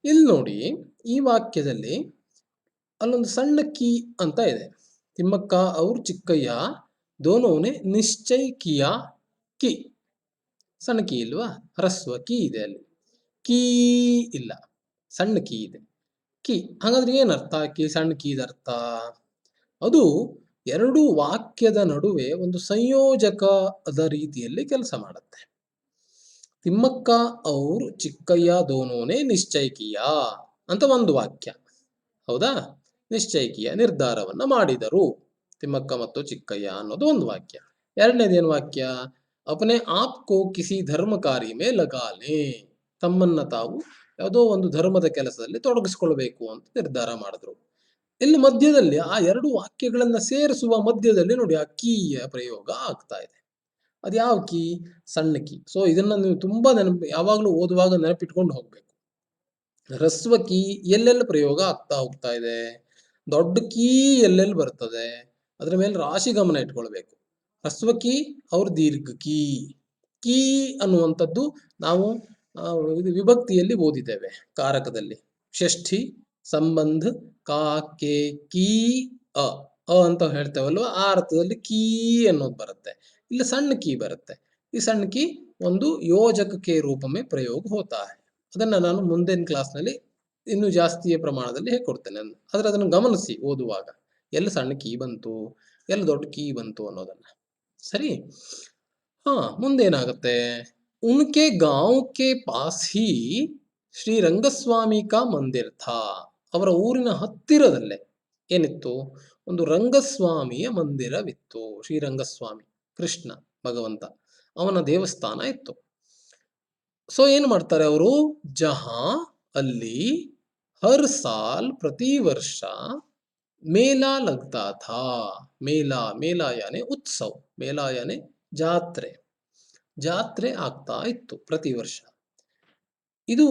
ಇಲ್ಲಿ ನೋಡಿ, ಈ ವಾಕ್ಯದಲ್ಲಿ ಅಲ್ಲೊಂದು ಸಣ್ಣ ಕಿ ಅಂತ ಇದೆ. ತಿಮ್ಮಕ್ಕ ಅವ್ರ ಚಿಕ್ಕಯ್ಯ ದೋನೋನೆ ನಿಶ್ಚಯ ಕಿಯಾ, ಕಿ ಸಣ್ಣ ಕಿ ಇಲ್ವಾ? ಹ್ರಸ್ವ ಕಿ ಇದೆ ಅಲ್ಲಿ, ಕೀ ಇಲ್ಲ, ಸಣ್ಣ ಕೀ ಇದೆ. ಕಿ ಹಾಗಾದ್ರೆ ಏನರ್ಥ? ಸಣ್ಣ ಕೀದ ಅರ್ಥ ಅದು ಎರಡು ವಾಕ್ಯದ ನಡುವೆ ಒಂದು ಸಂಯೋಜಕದ ರೀತಿಯಲ್ಲಿ ಕೆಲಸ ಮಾಡುತ್ತೆ. ತಿಮ್ಮಕ್ಕ ಅವ್ರ ಚಿಕ್ಕಯ್ಯ ದೋನೋನೆ ನಿಶ್ಚಯಿಕಿಯ ಅಂತ ಒಂದು ವಾಕ್ಯ, ಹೌದಾ? ನಿಶ್ಚಯಿಕಿಯ, ನಿರ್ಧಾರವನ್ನ ಮಾಡಿದರು ತಿಮ್ಮಕ್ಕ ಮತ್ತು ಚಿಕ್ಕಯ್ಯ ಅನ್ನೋದು ಒಂದು ವಾಕ್ಯ. ಎರಡನೇದೇನು ವಾಕ್ಯ? ಅಪನೆ ಆಪ್ ಕೋ ಕಿಸಿ ಧರ್ಮ ಕಾರ್ಯ ಮೇ ಲಗಾಲೆ, ತಮ್ಮನ್ನ ತಾವು ಯಾವುದೋ ಒಂದು ಧರ್ಮದ ಕೆಲಸದಲ್ಲಿ ತೊಡಗಿಸ್ಕೊಳ್ಬೇಕು ಅಂತ ನಿರ್ಧಾರ ಮಾಡಿದ್ರು. ಇಲ್ಲಿ ಮಧ್ಯದಲ್ಲಿ ಆ ಎರಡು ವಾಕ್ಯಗಳನ್ನ ಸೇರಿಸುವ ಮಧ್ಯದಲ್ಲಿ ನೋಡಿ ಆ ಕೀಯ ಪ್ರಯೋಗ ಆಗ್ತಾ ಇದೆ. ಅದು ಯಾವ ಕೀ? ಸಣ್ಣ ಕೀ. ಸೊ ಇದನ್ನ ನೀವು ತುಂಬಾ ಯಾವಾಗಲೂ ಓದುವಾಗ ನೆನಪಿಟ್ಕೊಂಡು ಹೋಗ್ಬೇಕು. ಹ್ರಸ್ವ ಕೀ ಎಲ್ಲೆಲ್ಲಿ ಪ್ರಯೋಗ ಆಗ್ತಾ ಹೋಗ್ತಾ ಇದೆ, ದೊಡ್ಡ ಕೀ ಎಲ್ಲೆಲ್ಲಿ ಬರ್ತದೆ, ಅದರ ಮೇಲೆ ರಾಶಿ ಗಮನ ಇಟ್ಕೊಳ್ಬೇಕು. ಹ್ರಸ್ವ ಕೀ ಅವ್ರ ದೀರ್ಘ ಕೀ ಅನ್ನುವಂಥದ್ದು ನಾವು ವಿಭಕ್ತಿಯಲ್ಲಿ ಓದಿದ್ದೇವೆ. ಕಾರಕದಲ್ಲಿ ಷಷ್ಠಿ ಸಂಬಂಧ ಕಾ ಕೆ ಕೀ ಅ ಅಂತ ಹೇಳ್ತೇವಲ್ವ, ಆ ಅರ್ಥದಲ್ಲಿ ಕೀ ಅನ್ನೋದು ಬರುತ್ತೆ. ಇಲ್ಲಿ ಸಣ್ಣ ಕೀ ಬರುತ್ತೆ. ಈ ಸಣ್ಣ ಕೀ ಒಂದು ಯೋಜಕ ಕೆ ರೂಪಮೇ ಪ್ರಯೋಗ ಹೋತಾ ಹೈ. ಅದನ್ನ ನಾನು ಮುಂದಿನ ಕ್ಲಾಸ್ನಲ್ಲಿ ಇನ್ನೂ ಜಾಸ್ತಿಯ ಪ್ರಮಾಣದಲ್ಲಿ ಹೇಳ್ಕೊಡ್ತೇನೆ. ಆದ್ರೆ ಅದನ್ನು ಗಮನಿಸಿ ಓದುವಾಗ, ಎಲ್ಲಿ ಸಣ್ಣ ಕೀ ಬಂತು, ಎಲ್ಲಿ ದೊಡ್ಡ ಕೀ ಬಂತು ಅನ್ನೋದನ್ನ. ಸರಿ, ಮುಂದೇನಾಗುತ್ತೆ? ಉನ್ಕೆ ಗಾಂವ್ ಕೆ ಪಾಸ್ ಹಿ ಶ್ರೀ ರಂಗಸ್ವಾಮಿ ಕಾ ಮಂದಿರ್ ಥಾ. ಅವರ ಊರಿನ ಹತ್ತಿರದಲ್ಲೇ ಏನಿತ್ತು? ಒಂದು ರಂಗಸ್ವಾಮಿಯ ಮಂದಿರವಿತ್ತು. ಶ್ರೀರಂಗಸ್ವಾಮಿ ಕೃಷ್ಣ ಭಗವಂತ, ಅವನ ದೇವಸ್ಥಾನ ಇತ್ತು. ಸೊ ಏನ್ ಮಾಡ್ತಾರೆ ಅವರು? ಜಹಾ, ಅಲ್ಲಿ ಹರ್ ಸಾಲ್, ಪ್ರತಿ ವರ್ಷ ಮೇಲಾ ಲಗ್ತಾ ಥಾ. ಮೇಲಾ ಯಾನೆ ಉತ್ಸವ್, ಮೇಲಾ ಯಾನೆ ಜಾತ್ರೆ ಆಗ್ತಾ ಇತ್ತು ಪ್ರತಿ ವರ್ಷ. ಇದು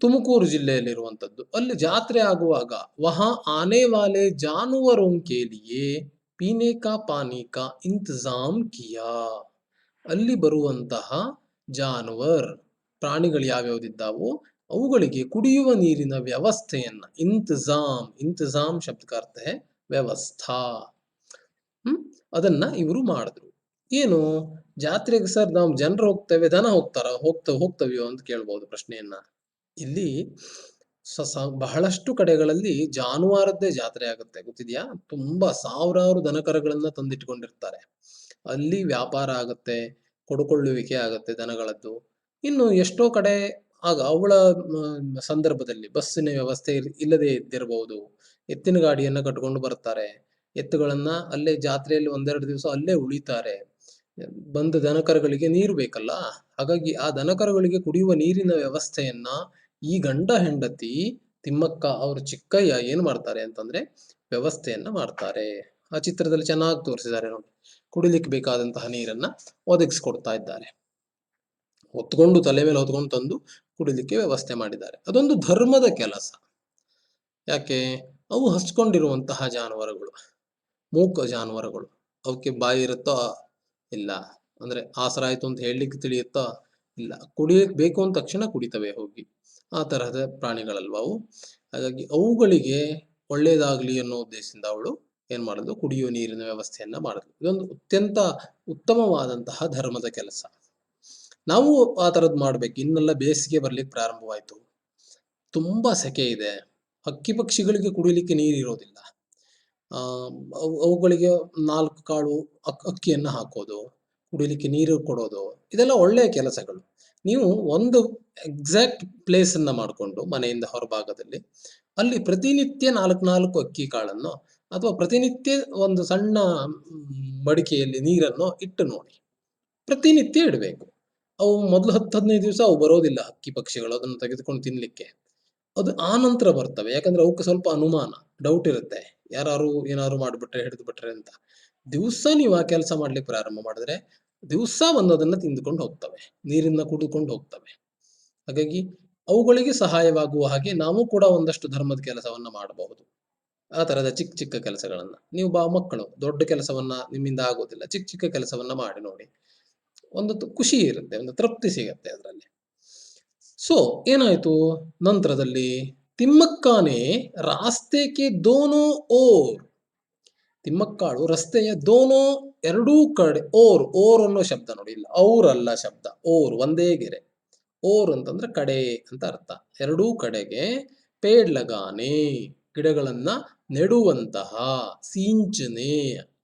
ತುಮಕೂರು ಜಿಲ್ಲೆಯಲ್ಲಿರುವಂಥದ್ದು. ಅಲ್ಲಿ ಜಾತ್ರೆ ಆಗುವಾಗ ವಹಾ ಆನೆ ವಾಲೆ ಜಾನುವರೋಂ ಕೆ ಲಿಯೇ ಪೀನೆ ಕಾ ಪಾನಿ ಕಾ ಇಂತಜಾಮ್ ಕಿಯಾ. ಅಲ್ಲಿ ಬರುವಂತಹ ಜಾನುವರ್, ಪ್ರಾಣಿಗಳು ಯಾವ್ಯಾವ್ದಿದ್ದಾವೋ ಅವುಗಳಿಗೆ ಕುಡಿಯುವ ನೀರಿನ ವ್ಯವಸ್ಥೆಯನ್ನ, ಇಂತಜಾಮ್ ಶಬ್ದಕ ಅರ್ಥ ಹೈ ವ್ಯವಸ್ಥಾ, ಅದನ್ನ ಇವರು ಮಾಡಿದ್ರು. ಏನು ಜಾತ್ರೆಗೆ ಸರ್ ನಾವು ಜನರು ಹೋಗ್ತೇವೆ, ದನ ಹೋಗ್ತವ್ಯೋ ಅಂತ ಕೇಳ್ಬೋದು ಪ್ರಶ್ನೆಯನ್ನ. ಇಲ್ಲಿ ಬಹಳಷ್ಟು ಕಡೆಗಳಲ್ಲಿ ಜಾನುವಾರದ್ದೇ ಜಾತ್ರೆ ಆಗುತ್ತೆ, ಗೊತ್ತಿದ್ಯಾ? ತುಂಬಾ ಸಾವಿರಾರು ದನಕರಗಳನ್ನ ತಂದಿಟ್ಕೊಂಡಿರ್ತಾರೆ. ಅಲ್ಲಿ ವ್ಯಾಪಾರ ಆಗುತ್ತೆ, ಕೊಡುಕೊಳ್ಳುವಿಕೆ ಆಗುತ್ತೆ ದನಗಳದ್ದು. ಇನ್ನು ಎಷ್ಟೋ ಕಡೆ ಅವಳ ಸಂದರ್ಭದಲ್ಲಿ ಬಸ್ಸಿನ ವ್ಯವಸ್ಥೆ ಇಲ್ಲದೆ ಇದ್ದಿರಬಹುದು. ಎತ್ತಿನ ಗಾಡಿಯನ್ನ ಕಟ್ಕೊಂಡು ಬರ್ತಾರೆ. ಎತ್ತುಗಳನ್ನ ಅಲ್ಲೇ ಜಾತ್ರೆಯಲ್ಲಿ ಒಂದೆರಡು ದಿವಸ ಅಲ್ಲೇ ಉಳಿತಾರೆ. ಬಂದ ದನಕರಗಳಿಗೆ ನೀರು ಬೇಕಲ್ಲ, ಹಾಗಾಗಿ ಆ ದನಕರಗಳಿಗೆ ಕುಡಿಯುವ ನೀರಿನ ವ್ಯವಸ್ಥೆಯನ್ನ ಈ ಗಂಡ ಹೆಂಡತಿ ತಿಮ್ಮಕ್ಕ ಅವ್ರ ಚಿಕ್ಕಯ್ಯ ಏನ್ ಮಾಡ್ತಾರೆ ಅಂತಂದ್ರೆ ವ್ಯವಸ್ಥೆಯನ್ನ ಮಾಡ್ತಾರೆ. ಆ ಚಿತ್ರದಲ್ಲಿ ಚೆನ್ನಾಗಿ ತೋರಿಸಿದ್ದಾರೆ ನೋಡಿ. ಕುಡಿಲಿಕ್ಕೆ ಬೇಕಾದಂತಹ ನೀರನ್ನ ಒದಗಿಸ್ಕೊಡ್ತಾ ಇದ್ದಾರೆ. ತಲೆ ಮೇಲೆ ಹೊತ್ಕೊಂಡು ತಂದು ಕುಡಿಲಿಕ್ಕೆ ವ್ಯವಸ್ಥೆ ಮಾಡಿದ್ದಾರೆ. ಅದೊಂದು ಧರ್ಮದ ಕೆಲಸ. ಯಾಕೆ? ಅವು ಹಸ್ಕೊಂಡಿರುವಂತಹ ಜಾನುವಾರುಗಳು, ಮೂಕ ಜಾನುವಾರುಗಳು, ಅವಕ್ಕೆ ಬಾಯಿ ಇರುತ್ತೋ ಇಲ್ಲ, ಅಂದ್ರೆ ಆಸರ ಆಯ್ತು ಅಂತ ಹೇಳಲಿಕ್ಕೆ ತಿಳಿಯುತ್ತಾ? ಇಲ್ಲ. ಕುಡಿಯಕ್ಕೆ ಬೇಕು ಅಂದ ತಕ್ಷಣ ಕುಡಿತವೆ ಹೋಗಿ. ಆ ತರಹದ ಪ್ರಾಣಿಗಳಲ್ವಾ ಅವು. ಹಾಗಾಗಿ ಅವುಗಳಿಗೆ ಒಳ್ಳೆಯದಾಗ್ಲಿ ಅನ್ನೋ ಉದ್ದೇಶದಿಂದ ಅವಳು ಏನ್ ಮಾಡಿದ್ಲು, ಕುಡಿಯುವ ನೀರಿನ ವ್ಯವಸ್ಥೆಯನ್ನ ಮಾಡಿದ್ಲು. ಇದೊಂದು ಅತ್ಯಂತ ಉತ್ತಮವಾದಂತಹ ಧರ್ಮದ ಕೆಲಸ. ನಾವು ಆ ತರದ್ ಮಾಡ್ಬೇಕು. ಇನ್ನೆಲ್ಲ ಬೇಸಿಗೆ ಬರ್ಲಿಕ್ಕೆ ಪ್ರಾರಂಭವಾಯ್ತು. ತುಂಬಾ ಸೆಕೆ ಇದೆ. ಹಕ್ಕಿ ಪಕ್ಷಿಗಳಿಗೆ ಕುಡಿಲಿಕ್ಕೆ ನೀರಿರೋದಿಲ್ಲ. ಆ ಅವುಗಳಿಗೆ 4 ಕಾಳು ಅಕ್ಕಿಯನ್ನ ಹಾಕೋದು, ಕುಡಿಲಿಕ್ಕೆ ನೀರು ಕೊಡೋದು, ಇದೆಲ್ಲ ಒಳ್ಳೆಯ ಕೆಲಸಗಳು. ನೀವು ಒಂದು ಎಕ್ಸಾಕ್ಟ್ ಪ್ಲೇಸ್ ಅನ್ನ ಮಾಡಿಕೊಂಡು ಮನೆಯಿಂದ ಹೊರಭಾಗದಲ್ಲಿ ಅಲ್ಲಿ ಪ್ರತಿನಿತ್ಯ 4 ಅಕ್ಕಿ ಕಾಳನ್ನು ಅಥವಾ ಪ್ರತಿನಿತ್ಯ ಒಂದು ಸಣ್ಣ ಮಡಿಕೆಯಲ್ಲಿ ನೀರನ್ನು ಇಟ್ಟು ನೋಡಿ. ಪ್ರತಿನಿತ್ಯ ಇಡಬೇಕು. ಅವು ಮೊದಲು 10-15 ದಿವಸ ಅವು ಬರೋದಿಲ್ಲ, ಹಕ್ಕಿ ಪಕ್ಷಿಗಳು ಅದನ್ನು ತೆಗೆದುಕೊಂಡು ತಿನ್ಲಿಕ್ಕೆ. ಅದು ಆ ನಂತರ ಬರ್ತವೆ. ಯಾಕಂದ್ರೆ ಅವಕ್ಕೆ ಸ್ವಲ್ಪ ಅನುಮಾನ, ಡೌಟ್ ಇರುತ್ತೆ. ಯಾರು ಏನಾದ್ರು ಮಾಡಿಬಿಟ್ರೆ, ಹಿಡಿದು ಬಿಟ್ರೆ ಅಂತ. ದಿವಸ ನೀವು ಆ ಕೆಲಸ ಮಾಡ್ಲಿಕ್ಕೆ ಪ್ರಾರಂಭ ಮಾಡಿದ್ರೆ ದಿವಸ ಒಂದದನ್ನ ತಿಂದುಕೊಂಡು ಹೋಗ್ತವೆ, ನೀರನ್ನ ಕುಡಿದುಕೊಂಡು ಹೋಗ್ತವೆ. ಹಾಗಾಗಿ ಅವುಗಳಿಗೆ ಸಹಾಯವಾಗುವ ಹಾಗೆ ನಾವು ಕೂಡ ಒಂದಷ್ಟು ಧರ್ಮದ ಕೆಲಸವನ್ನ ಮಾಡಬಹುದು. ಆ ತರದ ಚಿಕ್ಕ ಚಿಕ್ಕ ಕೆಲಸಗಳನ್ನ ನೀವು ಮಕ್ಕಳು ದೊಡ್ಡ ಕೆಲಸವನ್ನ ನಿಮ್ಮಿಂದ ಆಗೋದಿಲ್ಲ, ಚಿಕ್ಕ ಚಿಕ್ಕ ಕೆಲಸವನ್ನ ಮಾಡಿ ನೋಡಿ. ಒಂದು ಖುಷಿ ಇರುತ್ತೆ, ಒಂದು ತೃಪ್ತಿ ಸಿಗತ್ತೆ ಅದರಲ್ಲಿ. ಸೊ ಏನಾಯ್ತು ನಂತರದಲ್ಲಿ, ತಿಮ್ಮಕ್ಕನೇ ರಾಸ್ತೆಗೆ ದೋನೋ ಓರ್, ತಿಮ್ಮಕ್ಕಾಳು ರಸ್ತೆಯ ದೋನೋ ಎರಡೂ ಕಡೆ, ಓರ್ ಅನ್ನೋ ಶಬ್ದ ನೋಡಿ, ಇಲ್ಲ ಔರಲ್ಲ ಶಬ್ದ, ಓರ್ ಒಂದೇ ಗೆರೆ. ಓರ್ ಅಂತಂದ್ರೆ ಕಡೆ ಅಂತ ಅರ್ಥ. ಎರಡೂ ಕಡೆಗೆ ಪೇಡ್ ಲಗಾನೆ, ಗಿಡಗಳನ್ನ ನೆಡುವಂತಹ, ಸಿಂಚನೆ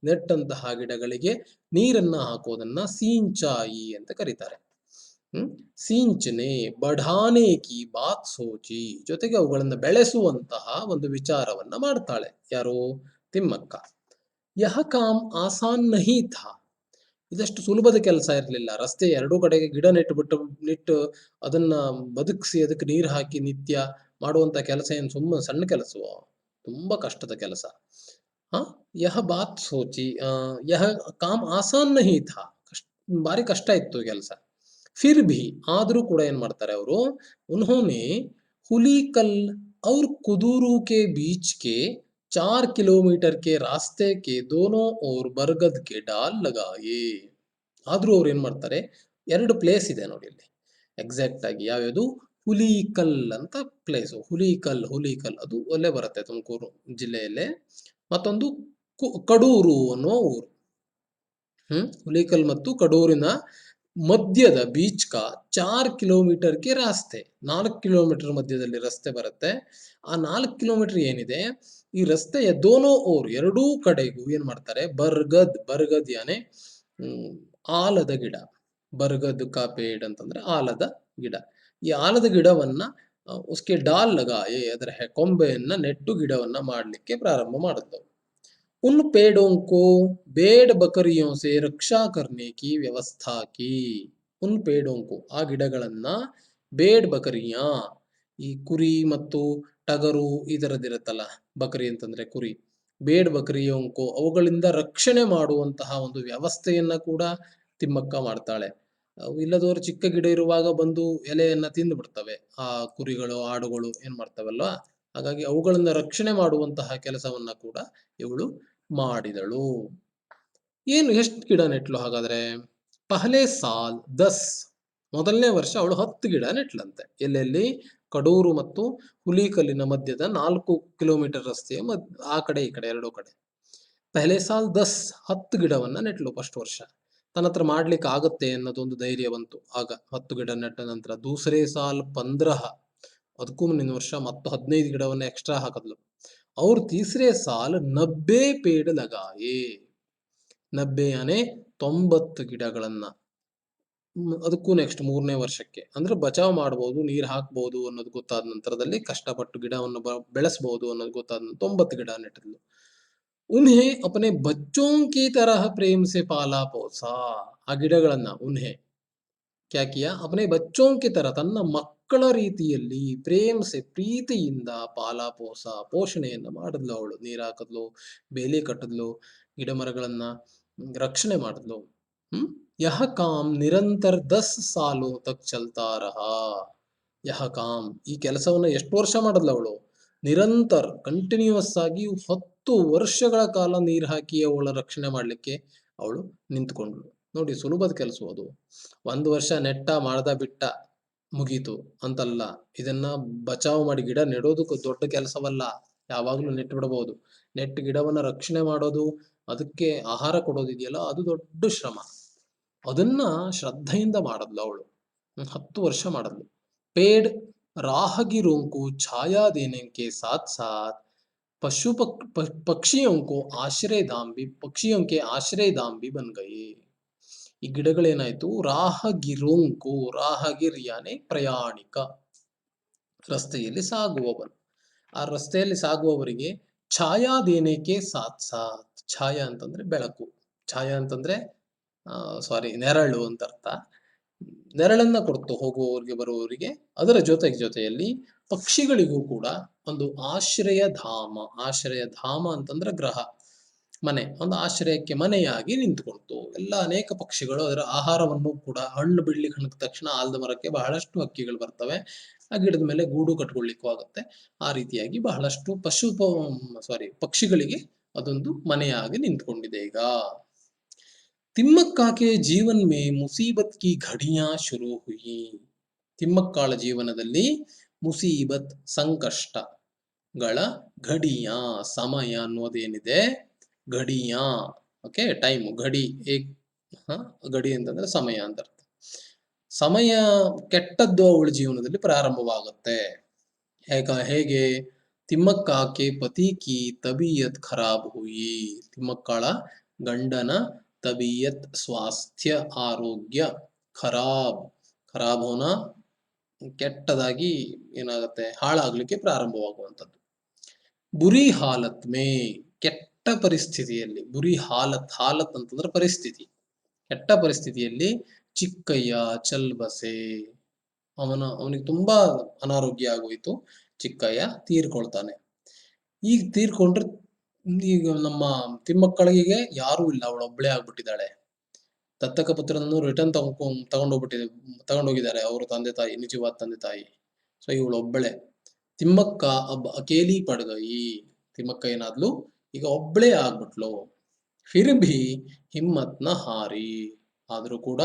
ನೆಟ್ಟಂತಹ ಗಿಡಗಳಿಗೆ ನೀರನ್ನ ಹಾಕೋದನ್ನ ಸಿಂಚಾಯಿ ಅಂತ ಕರೀತಾರೆ. ಸಿಂಚನೆ ಬಢಾನೆ ಕಿ ಬಾತ್ ಸೋಚಿ, ಜೊತೆಗೆ ಅವುಗಳನ್ನ ಬೆಳೆಸುವಂತಹ ಒಂದು ವಿಚಾರವನ್ನ ಮಾಡ್ತಾಳೆ. ಯಾರು? ತಿಮ್ಮಕ್ಕ. ಯಹ ಕಾಮ್ ಆಸಾನ್ ನಹಿ ಥಾ, ಇದಷ್ಟು ಸುಲಭದ ಕೆಲಸ ಇರಲಿಲ್ಲ. ರಸ್ತೆ ಎರಡೂ ಕಡೆಗೆ ಗಿಡ ನೆಟ್ಟು ಅದನ್ನ ಬದುಕಿಸಿ ಅದಕ್ಕೆ ನೀರು ಹಾಕಿ ನಿತ್ಯ ಮಾಡುವಂತ ಕೆಲಸ ಏನು ಸುಮ್ಮನೆ ಸಣ್ಣ ಕೆಲಸವೋ? ತುಂಬಾ ಕಷ್ಟದ ಕೆಲಸ. ಹ ಯಹ ಬಾತ್ ಸೋಚಿ, ಯಹ ಕಾಮ್ ಆಸಾನ್ ನಹಿ ಥಾ, ಭಾರಿ ಕಷ್ಟ ಇತ್ತು ಕೆಲಸ. ಫಿರ್ ಭಿ, ಆದ್ರೂ ಕೂಡ ಏನ್ ಮಾಡ್ತಾರೆ ಅವರು, ಉನ್ಹೋನೆ ಹುಲಿಕಲ್ और कुदूरू के बीच के 4 किलोमीटर के रास्ते के दोनों ओर बरगद के डाल लगाए. ಆದ್ರೂ ಅವ್ರು ಏನ್ ಮಾಡ್ತಾರೆ, 2 ಪ್ಲೇಸ್ ಇದೆ ನೋಡಿ ಇಲ್ಲಿ ಎಕ್ಸಾಕ್ಟ್ ಆಗಿ. ಯಾವ್ಯಾವುದು? ಹುಲಿಕಲ್ ಅಂತ ಪ್ಲೇಸ್. ಹುಲಿಕಲ್ ಅದು ಅಲ್ಲೇ ಬರುತ್ತೆ, ತುಮಕೂರು ಜಿಲ್ಲೆಯಲ್ಲೇ. ಮತ್ತೊಂದು ಕಡೂರು ಅನ್ನೋ ಊರು. ಹುಲಿಕಲ್ ಮತ್ತು ಕಡೂರಿನ ಮಧ್ಯದ ಬೀಚ್ ಕಾ 4 ಕಿಲೋಮೀಟರ್ಗೆ ರಾಸ್ತೆ, 4 ಕಿಲೋಮೀಟರ್ ಮಧ್ಯದಲ್ಲಿ ರಸ್ತೆ ಬರುತ್ತೆ. ಆ 4 ಕಿಲೋಮೀಟರ್ ಏನಿದೆ, ಈ ರಸ್ತೆಯ ದೋನೋ ಓರ್ ಎರಡೂ ಕಡೆಗೂ ಏನ್ ಮಾಡ್ತಾರೆ, ಬರ್ಗದ್ ಯಾನೆ ಆಲದ ಗಿಡ. ಬರ್ಗದ್ ಕಾ ಪೇಡ್ ಅಂತಂದ್ರೆ ಆಲದ ಗಿಡ. ಈ ಆಲದ ಗಿಡವನ್ನ ಉಸ್ಕೆ ಡಾಲ್ ಲಗಾಯೆ, ಅದರ ಕೊಂಬೆಯನ್ನ ನೆಟ್ಟು ಗಿಡವನ್ನ ಮಾಡ್ಲಿಕ್ಕೆ ಪ್ರಾರಂಭ ಮಾಡಿದ್ದವು. उन पेड़ों को भेड़ बकरियों से रक्षा करने की व्यवस्था की. उन पेड़ों को, ಆ ಗಿಡಗಳನ್ನ, ಬೇಡ್ ಬಕರಿಯಾ, ಈ ಕುರಿ ಮತ್ತು ಟಗರು ಇದರದಿರುತ್ತಲ್ಲ, ಬಕರಿ ಅಂತಂದ್ರೆ ಕುರಿ, ಬೇಡ್ ಬಕರಿಯೋಂಕೋ, ಅವುಗಳಿಂದ ರಕ್ಷಣೆ ಮಾಡುವಂತಹ ಒಂದು ವ್ಯವಸ್ಥೆಯನ್ನ ಕೂಡ ತಿಮ್ಮಕ್ಕ ಮಾಡ್ತಾಳೆ. ಇಲ್ಲದವರು ಚಿಕ್ಕ ಗಿಡ ಇರುವಾಗ ಬಂದು ಎಲೆಯನ್ನ ತಿಂದು ಬಿಡ್ತವೆ ಆ ಕುರಿಗಳು ಆಡುಗಳು, ಏನ್ ಮಾಡ್ತವಲ್ವಾ. ಹಾಗಾಗಿ ಅವುಗಳನ್ನ ರಕ್ಷಣೆ ಮಾಡುವಂತಹ ಕೆಲಸವನ್ನ ಕೂಡ ಇವಳು ಮಾಡಿದಳು. ಏನು ಎಷ್ಟು ಗಿಡ ನೆಟ್ಲು ಹಾಗಾದ್ರೆ? ಪಹಲೆ ಸಾಲ್ 10, ಮೊದಲನೇ ವರ್ಷ ಅವಳು 10 ಗಿಡ ನೆಟ್ಲಂತೆ. ಎಲ್ಲೆಲ್ಲಿ? ಕಡೂರು ಮತ್ತು ಹುಲಿಕಲ್ಲಿನ ಮಧ್ಯದ 4 ಕಿಲೋಮೀಟರ್ ರಸ್ತೆಯ ಆ ಕಡೆ ಈ ಕಡೆ ಎರಡೂ ಕಡೆ. ಪಹಲೆ ಸಾಲ್ 10 ಗಿಡವನ್ನ ನೆಟ್ಲು ಫಸ್ಟ್ ವರ್ಷ. ತನ್ನ ಹತ್ರ ಮಾಡ್ಲಿಕ್ಕೆ ಆಗತ್ತೆ ಅನ್ನೋದೊಂದು ಧೈರ್ಯ ಬಂತು ಆಗ, 10 ಗಿಡ ನೆಟ್ಟ ನಂತರ. ದೂಸರೇ ಸಾಲ್ 15, ಅದಕ್ಕೂ ಮುಂದಿನ ವರ್ಷ ಮತ್ತು 15 ಗಿಡವನ್ನ ಎಕ್ಸ್ಟ್ರಾ ಹಾಕಿದ್ಲು. और तीसरे साल 90 पेड़ लगाए. 90 ಯಾನೆ 90 ಗಿಡಗಳನ್ನ. ಅದಕ್ಕೂ ನೆಕ್ಸ್ಟ್ ಮೂರನೇ ವರ್ಷಕ್ಕೆ, ಅಂದ್ರೆ ಬಚಾವ್ ಮಾಡಬಹುದು, ನೀರ್ ಹಾಕ್ಬಹುದು ಅನ್ನೋದು ಗೊತ್ತಾದ ನಂತರದಲ್ಲಿ, ಕಷ್ಟಪಟ್ಟು ಗಿಡವನ್ನು ಬೆಳೆಸಬಹುದು ಅನ್ನೋದು ಗೊತ್ತಾದ 90 ಗಿಡ ನೆಟ್ಟಿದ್ಲು. ಉನ್ಹೆ ಅಪನೆ ಬಚ್ಚೋಂ ಕಿ ತರಹ ಪ್ರೇಮ್ ಸೆ ಪಾಲಾ ಪೋಸಾ, ಆ ಗಿಡಗಳನ್ನ ಉನ್ಹೆ ಕ್ಯಾ ಕಿಯಾ, ಅಪನೆ ಬಚ್ಚೋಂ ಕಿ ತರ, ತನ್ನ ಮಕ್ಕಳ ರೀತಿಯಲ್ಲಿ, ಪ್ರೇಮ್ ಸೆ ಪ್ರೀತಿಯಿಂದ, ಪಾಲಾ ಪೋಸ ಪೋಷಣೆಯನ್ನ ಮಾಡಿದ್ಲು ಅವಳು. ನೀರ್ ಹಾಕಿದ್ಲು, ಬೇಲಿ ಕಟ್ಟಿದ್ಲು, ಗಿಡ ಮರಗಳನ್ನ ರಕ್ಷಣೆ ಮಾಡಿದ್ಲು. ಯಹ ಕಾಮ್ ನಿರಂತರ 10 ಸಾಲು ತಕ್ ಚಲ್ತಾ ರಹಾ. ಯಹ ಕಾಮ್, ಈ ಕೆಲಸವನ್ನ ಎಷ್ಟು ವರ್ಷ ಮಾಡಿದ್ಲು ಅವಳು? ನಿರಂತರ, ಕಂಟಿನ್ಯೂಸ್ ಆಗಿ 10 ವರ್ಷಗಳ ಕಾಲ ನೀರ್ ಹಾಕಿ ಅವಳ ರಕ್ಷಣೆ ಮಾಡ್ಲಿಕ್ಕೆ ಅವಳು ನಿಂತ್ಕೊಂಡ್ಳು. ನೋಡಿ ಸುಲಭದ ಕೆಲಸ ಅದು. 1 ವರ್ಷ ನೆಟ್ಟ ಮಾಡ್ದ ಬಿಟ್ಟ ಮುಗೀತು ಅಂತಲ್ಲ. ಇದನ್ನ ಬಚಾವ್ ಮಾಡಿ ಗಿಡ ನೆಡೋದಕ್ಕೂ ದೊಡ್ಡ ಕೆಲಸವಲ್ಲ. ಯಾವಾಗ್ಲೂ ನೆಟ್ಟು ಬಿಡಬಹುದು. ನೆಟ್ಟು ಗಿಡವನ್ನ ರಕ್ಷಣೆ ಮಾಡೋದು, ಅದಕ್ಕೆ ಆಹಾರ ಕೊಡೋದಿದೆಯಲ್ಲ, ಅದು ದೊಡ್ಡ ಶ್ರಮ. ಅದನ್ನ ಶ್ರದ್ಧೆಯಿಂದ ಮಾಡದ್ಲು ಅವಳು. 10 ವರ್ಷ ಮಾಡದ್ಲು. पेड़ राहगीरों को छाया देने के साथ साथ पक्षियों को पक्षियों के आश्रयधाम भी बन गए. ಈ ಗಿಡಗಳೇನಾಯ್ತು, ರಾಹಗಿರೋಂಕು, ರಾಹಗಿರ್ ಯಾನೆ ಪ್ರಯಾಣಿಕ, ರಸ್ತೆಯಲ್ಲಿ ಸಾಗುವವನು. ಆ ರಸ್ತೆಯಲ್ಲಿ ಸಾಗುವವರಿಗೆ ಛಾಯಾ ದೇನೆಕೆ ಸಾಥ್ ಸಾಥ್, ಛಾಯಾ ಅಂತಂದ್ರೆ ಬೆಳಕು, ಛಾಯಾ ಅಂತಂದ್ರೆ ನೆರಳು ಅಂತ ಅರ್ಥ. ನೆರಳನ್ನ ಕೊಡ್ತು ಹೋಗುವವರಿಗೆ ಬರುವವರಿಗೆ. ಅದರ ಜೊತೆಯಲ್ಲಿ ಪಕ್ಷಿಗಳಿಗೂ ಕೂಡ ಒಂದು ಆಶ್ರಯ ಧಾಮ ಅಂತಂದ್ರೆ ಗ್ರಹ, ಮನೆ, ಒಂದು ಆಶ್ರಯಕ್ಕೆ ಮನೆಯಾಗಿ ನಿಂತುಕೊಳ್ತು. ಎಲ್ಲ ಅನೇಕ ಪಕ್ಷಿಗಳು ಅದರ ಆಹಾರವನ್ನು ಕೂಡ, ಹಣ್ಣು ಬಿಡ್ಲಿಕ್ಕೆ ಹಣ್ಣದ ತಕ್ಷಣ ಆಲದ ಮರಕ್ಕೆ ಬಹಳಷ್ಟು ಹಕ್ಕಿಗಳು ಬರ್ತವೆ. ಆ ಗಿಡದ ಮೇಲೆ ಗೂಡು ಕಟ್ಕೊಳ್ಲಿಕ್ಕೂ ಆಗುತ್ತೆ. ಆ ರೀತಿಯಾಗಿ ಬಹಳಷ್ಟು ಪಕ್ಷಿಗಳಿಗೆ ಅದೊಂದು ಮನೆಯಾಗಿ ನಿಂತ್ಕೊಂಡಿದೆ ಈಗ. ತಿಮ್ಮಕ್ಕ ಕೆ ಜೀವನ್ ಮೇ ಮುಸೀಬತ್ ಕಿ ಘಡಿಯಾ ಶುರು ಹುಯಿ. ತಿಮ್ಮಕ್ಕಾಳ ಜೀವನದಲ್ಲಿ ಮುಸೀಬತ್, ಸಂಕಷ್ಟಗಳ ಘಡಿಯಾ, ಸಮಯ ಅನ್ನೋದೇನಿದೆ, ಘಡಿಯಾ, ಓಕೆ, ಟೈಮ್, ಗಡಿ ಅಂತಂದ್ರೆ ಸಮಯ ಅಂತ ಅರ್ಥ. ಸಮಯ ಕೆಟ್ಟದ್ದು ಅವಳ ಜೀವನದಲ್ಲಿ ಪ್ರಾರಂಭವಾಗುತ್ತೆ. ಹೇಗೆ? ತಿಮ್ಮಕ್ಕಾಕೆ ಪತಿ ಕಿ ತಬೀಯತ್ ಖರಾಬ್ ಹುಯಿ. ತಿಮ್ಮಕ್ಕಾಳ ಗಂಡನ ತಬೀಯತ್, ಸ್ವಾಸ್ಥ್ಯ, ಆರೋಗ್ಯ, ಖರಾಬ್ ಹೋನ, ಕೆಟ್ಟದಾಗಿ ಏನಾಗುತ್ತೆ, ಹಾಳಾಗ್ಲಿಕ್ಕೆ ಪ್ರಾರಂಭವಾಗುವಂಥದ್ದು. ಬುರಿ ಹಾಲತ್ ಮೇ, ಕೆಟ್ಟ ಪರಿಸ್ಥಿತಿಯಲ್ಲಿ, ಬುರಿ ಹಾಲತ್ ಅಂತಂದ್ರೆ ಪರಿಸ್ಥಿತಿ, ಕೆಟ್ಟ ಪರಿಸ್ಥಿತಿಯಲ್ಲಿ ಚಿಕ್ಕಯ್ಯ ಚಲ್ಬಸೆ, ಅವನಿಗೆ ತುಂಬಾ ಅನಾರೋಗ್ಯ ಆಗೋಯ್ತು. ಚಿಕ್ಕಯ್ಯ ತೀರ್ಕೊಳ್ತಾನೆ. ಈಗ ತೀರ್ಕೊಂಡ್ರೆ ಈಗ ನಮ್ಮ ತಿಮ್ಮಕ್ಕಳಿಗೆ ಯಾರೂ ಇಲ್ಲ, ಅವಳೊಬ್ಬಳೇ ಆಗ್ಬಿಟ್ಟಿದ್ದಾಳೆ. ದತ್ತಕ ಪುತ್ರನನ್ನು ರಿಟರ್ನ್ ತಗೊಂಡೋಗಿದ್ದಾರೆ ಅವರು ತಂದೆ ತಾಯಿ, ನಿಜವಾದ ತಂದೆ ತಾಯಿ. ಸೊ ಇವಳೊಬ್ಬಳೆ. ತಿಮ್ಮಕ್ಕ ಅಕೇಲಿ ಪಡ್ಗಯಿ, ತಿಮ್ಮಕ್ಕ ಏನಾದ್ಲು, ಈಗ ಒಬ್ಬಳೇ ಆಗ್ಬಿಟ್ಲು. ಫಿರ್ ಭಿ ಹಿಮ್ಮತ್ನ ಹಾರಿ, ಆದ್ರೂ ಕೂಡ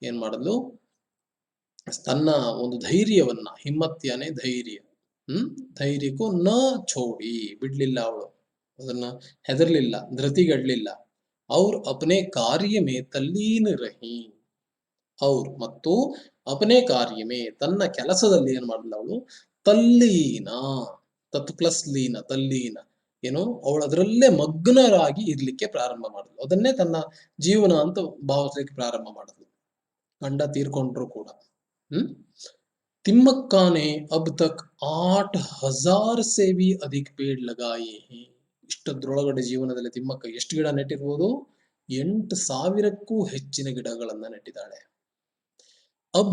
ಏನ್ ಮಾಡಿದ್ಲು, ತನ್ನ ಒಂದು ಧೈರ್ಯವನ್ನ, ಹಿಮ್ಮತ್ಯಾನೆ ಧೈರ್ಯ, ಧೈರ್ಯಕ್ಕೂ ನ ಛೋಡಿ, ಬಿಡ್ಲಿಲ್ಲ ಅವಳು, ಅದನ್ನ ಹೆದರ್ಲಿಲ್ಲ, ಧೃತಿಗಡ್ಲಿಲ್ಲ. ಅವ್ರ ಅಪನೆ ಕಾರ್ಯ ಮೇ ತಲ್ಲೀನ ರಹಿ, ಮತ್ತು ಅಪನೆ ಕಾರ್ಯ ಮೇ, ತನ್ನ ಕೆಲಸದಲ್ಲಿ ಏನ್ ಮಾಡಿದ್ಲು ಅವಳು, ತಲ್ಲೀನ, ತತ್ ಪ್ಲಸ್ ಲೀನ, ತಲ್ಲೀನ, ಏನು, ಅವಳು ಅದರಲ್ಲೇ ಮಗ್ನರಾಗಿ ಇರ್ಲಿಕ್ಕೆ ಪ್ರಾರಂಭ ಮಾಡಿದ್ಲು. ಅದನ್ನೇ ತನ್ನ ಜೀವನ ಅಂತ ಭಾವಿಸ್ಲಿಕ್ಕೆ ಪ್ರಾರಂಭ ಮಾಡಿದ್ಲು, ಗಂಡ ತೀರ್ಕೊಂಡ್ರು ಕೂಡ. ತಿಮ್ಮಕ್ಕ ನೆ ಅಬ್ ತಕ್ 8000 से भी अधिक पेड़ लगाए हैं. ಇಷ್ಟದ್ರೊಳಗಡೆ ಜೀವನದಲ್ಲಿ ತಿಮ್ಮಕ್ಕ ಎಷ್ಟು ಗಿಡ ನೆಟ್ಟಿರ್ಬೋದು? 8000ಕ್ಕೂ ಹೆಚ್ಚಿನ ಗಿಡಗಳನ್ನ ನೆಟ್ಟಿದ್ದಾಳೆ. अब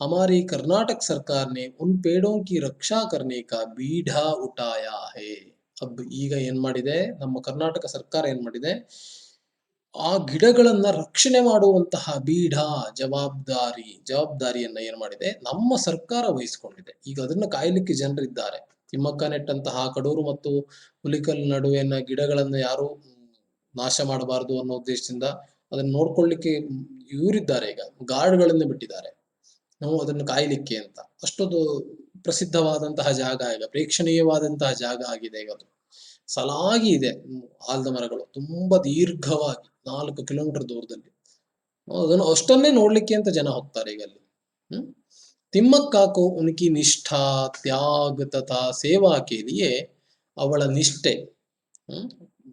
हमारी कर्नाटक सरकार ने उन पेड़ों की रक्षा करने का बीड़ा उठाया है. अब ಈಗ ಏನ್ ಮಾಡಿದೆ ನಮ್ಮ ಕರ್ನಾಟಕ ಸರ್ಕಾರ, ಏನ್ ಮಾಡಿದೆ, ಆ ಗಿಡಗಳನ್ನ ರಕ್ಷಣೆ ಮಾಡುವಂತಹ ಜವಾಬ್ದಾರಿಯನ್ನ ಏನ್ ಮಾಡಿದೆ, ನಮ್ಮ ಸರ್ಕಾರ ವಹಿಸಿಕೊಂಡಿದೆ. ಈಗ ಅದನ್ನ ಕಾಯ್ಲಿಕ್ಕೆ ಜನರಿದ್ದಾರೆ. ತಿಮ್ಮಕ್ಕ ನೆಟ್ಟಂತಹ ಕಡೂರು ಮತ್ತು ಹುಲಿಕಲ್ ನಡುವಿನ ಗಿಡಗಳನ್ನ ಯಾರು ನಾಶ ಮಾಡಬಾರದು ಅನ್ನೋ ಉದ್ದೇಶದಿಂದ ಅದನ್ನ ನೋಡ್ಕೊಳ್ಳಿಕ್ಕೆ ಇವರಿದ್ದಾರೆ. ಈಗ ಗಾರ್ಡ್ಗಳನ್ನ ಬಿಟ್ಟಿದ್ದಾರೆ ನಾವು ಅದನ್ನು ಕಾಯ್ಲಿಕ್ಕೆ ಅಂತ. ಅಷ್ಟೊಂದು ಪ್ರಸಿದ್ಧವಾದಂತಹ ಜಾಗ, ಈಗ ಪ್ರೇಕ್ಷಣೀಯವಾದಂತಹ ಜಾಗ ಆಗಿದೆ. ಈಗ ಅದು ಸಲಾಗಿ ಇದೆ. ಆಲದ ಮರಗಳು ತುಂಬಾ ದೀರ್ಘವಾಗಿ 4 ಕಿಲೋಮೀಟರ್ ದೂರದಲ್ಲಿ, ಅದನ್ನು ಅಷ್ಟನ್ನೇ ನೋಡ್ಲಿಕ್ಕೆ ಅಂತ ಜನ ಹೋಗ್ತಾರೆ ಈಗ ಅಲ್ಲಿ. ತಿಮ್ಮಕ್ಕಾಕೋ ಉನ್ಕಿ ನಿಷ್ಠಾ ತ್ಯಾಗ ತಥಾ ಸೇವಾ ಕೆ ಲಿಯೆ, ಅವಳ ನಿಷ್ಠೆ,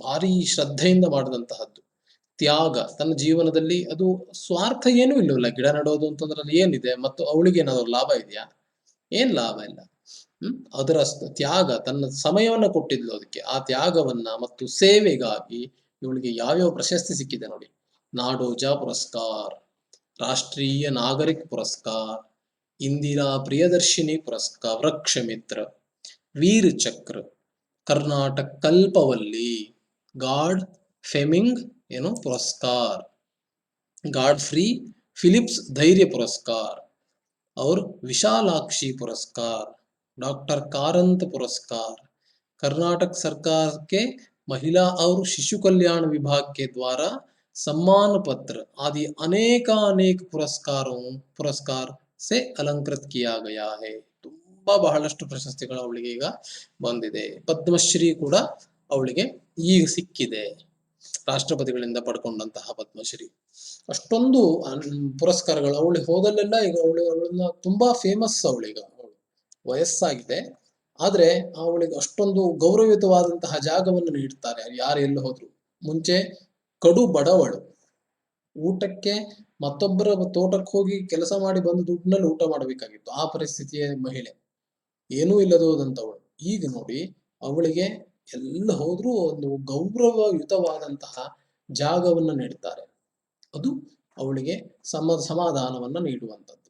ಭಾರಿ ಶ್ರದ್ಧೆಯಿಂದ ಮಾಡಿದಂತಹದ್ದು. ತ್ಯಾಗ, ತನ್ನ ಜೀವನದಲ್ಲಿ ಅದು ಸ್ವಾರ್ಥ ಏನೂ ಇಲ್ಲವಲ್ಲ. ಗಿಡ ನೆಡೋದು ಅಂತಂದ್ರೆ ಏನಿದೆ, ಮತ್ತು ಅವಳಿಗೆ ಏನಾದ್ರು ಲಾಭ ಇದೆಯಾ? ಏನ್ ಲಾಭ ಇಲ್ಲ. ಅದರ ತ್ಯಾಗ, ತನ್ನ ಸಮಯವನ್ನ ಕೊಟ್ಟಿದ್ಲು ಅದಕ್ಕೆ. ಆ ತ್ಯಾಗವನ್ನ ಮತ್ತು ಸೇವೆಗಾಗಿ ಇವಳಿಗೆ ಯಾವ್ಯಾವ ಪ್ರಶಸ್ತಿ ಸಿಕ್ಕಿದೆ ನೋಡಿ. ನಾಡೋಜ ಪುರಸ್ಕಾರ, ರಾಷ್ಟ್ರೀಯ ನಾಗರಿಕ ಪುರಸ್ಕಾರ, ಇಂದಿರಾ ಪ್ರಿಯದರ್ಶಿನಿ ಪುರಸ್ಕಾರ, ವೃಕ್ಷ ಮಿತ್ರ, ವೀರ ಚಕ್ರ, ಕರ್ನಾಟಕ ಕಲ್ಪವಲ್ಲಿ, ಗಾಡ್ ಫೆಮಿಂಗ್ ಏನು ಪುರಸ್ಕಾರ, ಗಾಡ್ಫ್री फिलिप्स धैर्य पुरस्कार और विशालाक्षी पुरस्कार, डॉक्टर कारंत पुरस्कार, कर्नाटक सरकार के महिला और शिशु कल्याण विभाग के द्वारा सम्मान पत्र आदि अनेक पुरस्कार से अलंकृत किया गया है. ತುಂಬಾ ಬಹಳಷ್ಟು ಪ್ರಶಸ್ತಿಗಳು ಅವಳಿಗೆ ಈಗ ಬಂದಿದೆ. ಪದ್ಮಶ್ರೀ ಕೂಡ ಅವಳಿಗೆ ಈಗ ಸಿಕ್ಕಿದೆ. ರಾಷ್ಟ್ರಪತಿಗಳಿಂದ ಪಡ್ಕೊಂಡಂತಹ ಪದ್ಮಶ್ರೀ. ಅಷ್ಟೊಂದು ಪುರಸ್ಕಾರಗಳು ಅವಳಿಗೆ ಹೋದಲ್ಲೆಲ್ಲ ಈಗ ಅವಳನ್ನ ತುಂಬಾ ಫೇಮಸ್ ಅವಳೀಗ. ವಯಸ್ಸಾಗಿದೆ ಆದ್ರೆ ಅವಳಿಗೆ ಅಷ್ಟೊಂದು ಗೌರವಯುತವಾದಂತಹ ಜಾಗವನ್ನು ನೀಡ್ತಾರೆ ಯಾರು ಎಲ್ಲಿ ಹೋದ್ರು. ಮುಂಚೆ ಕಡು ಬಡವಳು, ಊಟಕ್ಕೆ ಮತ್ತೊಬ್ಬರ ತೋಟಕ್ಕೆ ಹೋಗಿ ಕೆಲಸ ಮಾಡಿ ಬಂದು ದುಡ್ಡಿನಲ್ಲಿ ಊಟ ಮಾಡಬೇಕಾಗಿತ್ತು. ಆ ಪರಿಸ್ಥಿತಿಯ ಮಹಿಳೆ, ಏನೂ ಇಲ್ಲದೋದಂತವಳು. ಈಗ ನೋಡಿ ಅವಳಿಗೆ ಎಲ್ಲ ಹೋದ್ರೂ ಒಂದು ಗೌರವಯುತವಾದಂತಹ ಜಾಗವನ್ನು ನೀಡ್ತಾರೆ. ಅದು ಅವಳಿಗೆ ಸಮಾಧಾನವನ್ನ ನೀಡುವಂಥದ್ದು.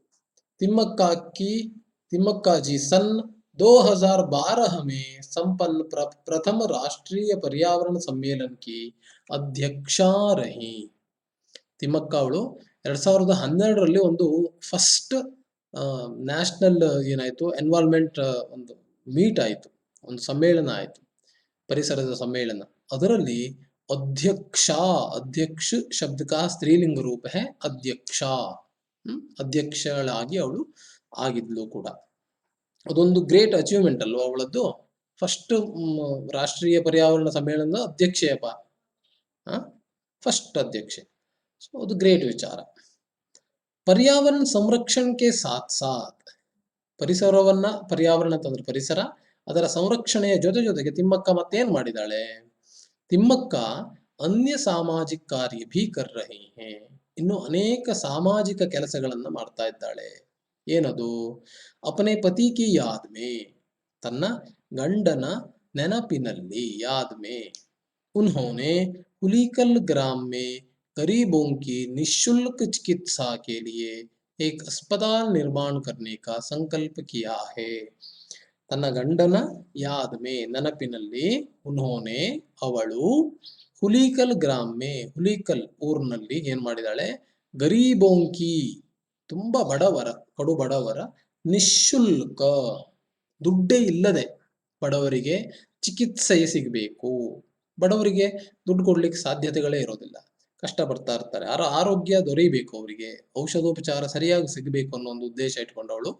तिम्मक्का जी सन 2012 में संपन्न प्रथम राष्ट्रीय पर्यावरण सम्मेलन की अध्यक्षा रही. ತಿಮ್ಮಕ್ಕ ಅವಳು 2012ರಲ್ಲಿ ಒಂದು ಫಸ್ಟ್ ನ್ಯಾಷನಲ್ ಏನಾಯ್ತು ಎನ್ವೈರನ್ಮೆಂಟ್ ಒಂದು ಮೀಟ್ ಆಯ್ತು, ಒಂದು ಸಮ್ಮೇಳನ ಆಯ್ತು, ಪರಿಸರದ ಸಮ್ಮೇಳನ. ಅದರಲ್ಲಿ अध्यक्ष शब्द का स्त्रीलिंग रूप है अध्यक्षा. ಅಧ್ಯಕ್ಷಳಾಗಿ ಅವಳು ಆಗಿದ್ಲು ಕೂಡ. ಅದೊಂದು ಗ್ರೇಟ್ ಅಚೀವ್ಮೆಂಟ್ ಅಲ್ವಾ ಅವಳದ್ದು. ಫಸ್ಟ್ ರಾಷ್ಟ್ರೀಯ ಪರ್ಯಾವರಣ ಸಮ್ಮೇಳನದ ಅಧ್ಯಕ್ಷೆಯಪ್ಪ, ಫಸ್ಟ್ ಅಧ್ಯಕ್ಷೆ. ಸೊ ಅದು ಗ್ರೇಟ್ ವಿಚಾರ. ಪರ್ಯಾವರಣ ಸಂರಕ್ಷಣೆಗೆ ಸಾಥ್ ಪರ್ಯಾವರಣ ಅಂತಂದ್ರೆ ಪರಿಸರ, ಅದರ ಸಂರಕ್ಷಣೆಯ ಜೊತೆಗೆ ತಿಮ್ಮಕ್ಕ ಮತ್ತೇನ್ ಮಾಡಿದಾಳೆ? ತಿಮ್ಮಕ್ಕ ಅನ್ಯ ಸಾಮಾಜಿಕ ಕಾರ್ಯ ಭೀ ಕರ್ ರಹಿ ಹೈ. ಇನ್ನು ಅನೇಕ ಸಾಮಾಜಿಕ ಕೆಲಸಗಳನ್ನ ಮಾಡ್ತಾ ಇದ್ದಾಳೆ. ಏನದು? ಅಪನೆ ಪತಿ ಕಿ ಯಾದ್ ಮೇ, ತನ್ನ ಗಂಡನ ನೆನಪಿನಲ್ಲಿ, ಯಾದ್ ಮೇ ಉನ್ಹೋನೆ ಹುಲಿಕಲ್ ಗ್ರಾಮ್ ಮೇ गरीबों की निःशुल्क चिकित्सा के लिए एक अस्पताल निर्माण करने का संकल्प किया है. ತನ್ನ ಗಂಡನ ಯಾದ್ ಮೇ ನೆನಪಿನಲ್ಲಿ ಉನ್ಹೋನೆ ಅವಳು ಹುಲಿಕಲ್ ಗ್ರಾಮೆ, ಹುಲಿಕಲ್ ಊರಿನಲ್ಲಿ ಏನ್ ಮಾಡಿದಾಳೆ? ಗರೀಬೋಂಕಿ ತುಂಬಾ ಬಡವರ, ಕಡು ಬಡವರ, ನಿಶುಲ್ಕ ದುಡ್ಡೇ ಇಲ್ಲದೆ ಬಡವರಿಗೆ ಚಿಕಿತ್ಸೆ ಸಿಗಬೇಕು. ಬಡವರಿಗೆ ದುಡ್ಡು ಕೊಡ್ಲಿಕ್ಕೆ ಸಾಧ್ಯತೆಗಳೇ ಇರೋದಿಲ್ಲ, ಕಷ್ಟಪಡ್ತಾ ಇರ್ತಾರೆ. ಆರೋಗ್ಯ ದೊರೆಯಬೇಕು, ಅವರಿಗೆ ಔಷಧೋಪಚಾರ ಸರಿಯಾಗಿ ಸಿಗಬೇಕು ಅನ್ನೋ ಒಂದು ಉದ್ದೇಶ ಇಟ್ಕೊಂಡವಳು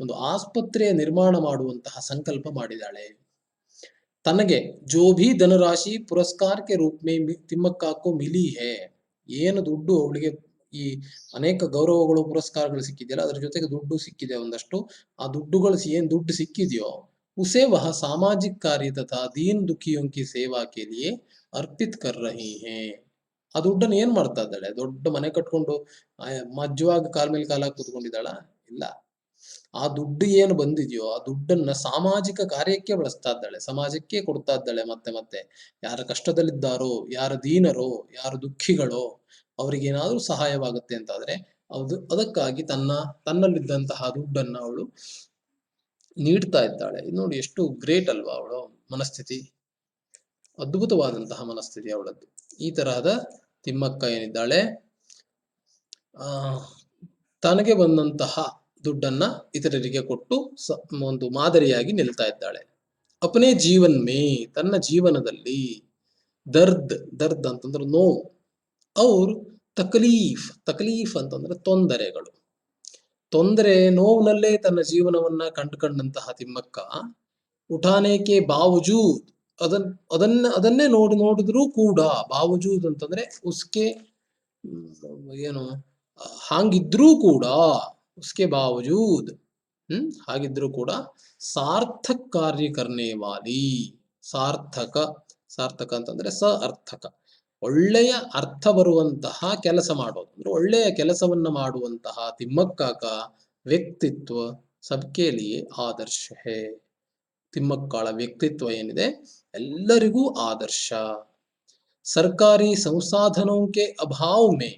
ಒಂದು ಆಸ್ಪತ್ರೆಯ ನಿರ್ಮಾಣ ಮಾಡುವಂತಹ ಸಂಕಲ್ಪ ಮಾಡಿದಾಳೆ. ತನಗೆ ಜೋ ಭಿ ಧನರಾಶಿ ಪುರಸ್ಕಾರ ಕೆ ರೂಪ ಮೇ ತಿಮ್ಮಕ್ಕಾಕೋ ಮಿಲಿ ಹೇ, ಏನು ದುಡ್ಡು ಅವಳಿಗೆ ಈ ಅನೇಕ ಗೌರವಗಳು ಪುರಸ್ಕಾರಗಳು ಸಿಕ್ಕಿದೆಯಲ್ಲ, ಅದ್ರ ಜೊತೆಗೆ ದುಡ್ಡು ಸಿಕ್ಕಿದೆ ಒಂದಷ್ಟು. ಆ ದುಡ್ಡುಗಳು ಏನ್ ದುಡ್ಡು ಸಿಕ್ಕಿದೆಯೋ ಉಸೇ ವಹ ಸಾಮಾಜಿಕ ಕಾರ್ಯ ತಥಾ ದೀನ್ ದುಃಖಿಯೋಂ ಕಿ ಸೇವಾ ಕೆ ಲಿಯೆ ಅರ್ಪಿತ್ ಕರ್ ರಹಿ ಹೇ. ಆ ದುಡ್ಡನ್ನು ಏನ್ ಮಾಡ್ತಾ ಇದ್ದಾಳೆ? ದೊಡ್ಡ ಮನೆ ಕಟ್ಕೊಂಡು ಮಜ್ಜುವಾಗ ಕಾಲ್ ಮೇಲೆ ಕಾಲಾಗಿ ಕೂತ್ಕೊಂಡಿದ್ದಾಳ? ಇಲ್ಲ. ಆ ದುಡ್ಡು ಏನು ಬಂದಿದೆಯೋ ಆ ದುಡ್ಡನ್ನ ಸಾಮಾಜಿಕ ಕಾರ್ಯಕ್ಕೆ ಬಳಸ್ತಾ ಇದ್ದಾಳೆ, ಸಮಾಜಕ್ಕೆ ಕೊಡ್ತಾ ಇದ್ದಾಳೆ. ಮತ್ತೆ ಯಾರ ಕಷ್ಟದಲ್ಲಿದ್ದಾರೋ, ಯಾರ ದೀನರೋ, ಯಾರು ದುಃಖಿಗಳೋ ಅವ್ರಿಗೇನಾದ್ರೂ ಸಹಾಯವಾಗುತ್ತೆ ಅಂತಾದ್ರೆ ಅದಕ್ಕಾಗಿ ತನ್ನಲ್ಲಿದ್ದಂತಹ ದುಡ್ಡನ್ನ ಅವಳು ನೀಡ್ತಾ ಇದ್ದಾಳೆ. ನೋಡಿ ಎಷ್ಟು ಗ್ರೇಟ್ ಅಲ್ವಾ ಅವಳು ಮನಸ್ಥಿತಿ. ಅದ್ಭುತವಾದಂತಹ ಮನಸ್ಥಿತಿ ಅವಳದ್ದು. ಈ ತರಹದ ತಿಮ್ಮಕ್ಕ ಏನಿದ್ದಾಳೆ, ತನಗೆ ಬಂದಂತಹ ದುಡ್ಡನ್ನ ಇತರರಿಗೆ ಕೊಟ್ಟು ಒಂದು ಮಾದರಿಯಾಗಿ ನಿಲ್ತಾ ಇದ್ದಾಳೆ. ಅಪನೆ ಜೀವನ್ ಮೇ, ತನ್ನ ಜೀವನದಲ್ಲಿ ದರ್ದ್ ಅಂತಂದ್ರೆ ನೋವು, ಅವ್ರು ತಕಲೀಫ್ ಅಂತಂದ್ರೆ ತೊಂದರೆ ನೋವಿನಲ್ಲೇ ತನ್ನ ಜೀವನವನ್ನ ಕಂಡುಕೊಂಡಂತಹ ತಿಮ್ಮಕ್ಕ ಉಠಾನೇಕೆ ಬಾವಜೂದ್ ಅದನ್ನೇ ನೋಡಿದ್ರೂ ಕೂಡ, ಬಾವಜೂದ್ ಅಂತಂದ್ರೆ ಉಸ್ಕೆ ಏನು ಹಾಗಿದ್ರೂ ಕೂಡ, ಉಸ್ಕೆ ಬಾವಜೂದ್ ಹಾಗಿದ್ರೂ ಕೂಡ ಸಾರ್ಥಕ್ ಕಾರ್ಯ ಕರ್ನೆ ವಾಲಿ, ಸಾರ್ಥಕ ಅಂತಂದ್ರೆ ಅರ್ಥಕ, ಒಳ್ಳೆಯ ಅರ್ಥ ಬರುವಂತಹ ಕೆಲಸ ಮಾಡೋದು ಅಂದ್ರೆ ಒಳ್ಳೆಯ ಕೆಲಸವನ್ನ ಮಾಡುವಂತಹ ತಿಮ್ಮಕ್ಕ ವ್ಯಕ್ತಿತ್ವ ಸಬ್ಕೆ ಲಿಯೆ ಆದರ್ಶ ಹೇ. ತಿಮ್ಮಕ್ಕಳ ವ್ಯಕ್ತಿತ್ವ ಏನಿದೆ ಎಲ್ಲರಿಗೂ ಆದರ್ಶ. ಸರ್ಕಾರಿ ಸಂಸಾಧನೋं के अभाव में,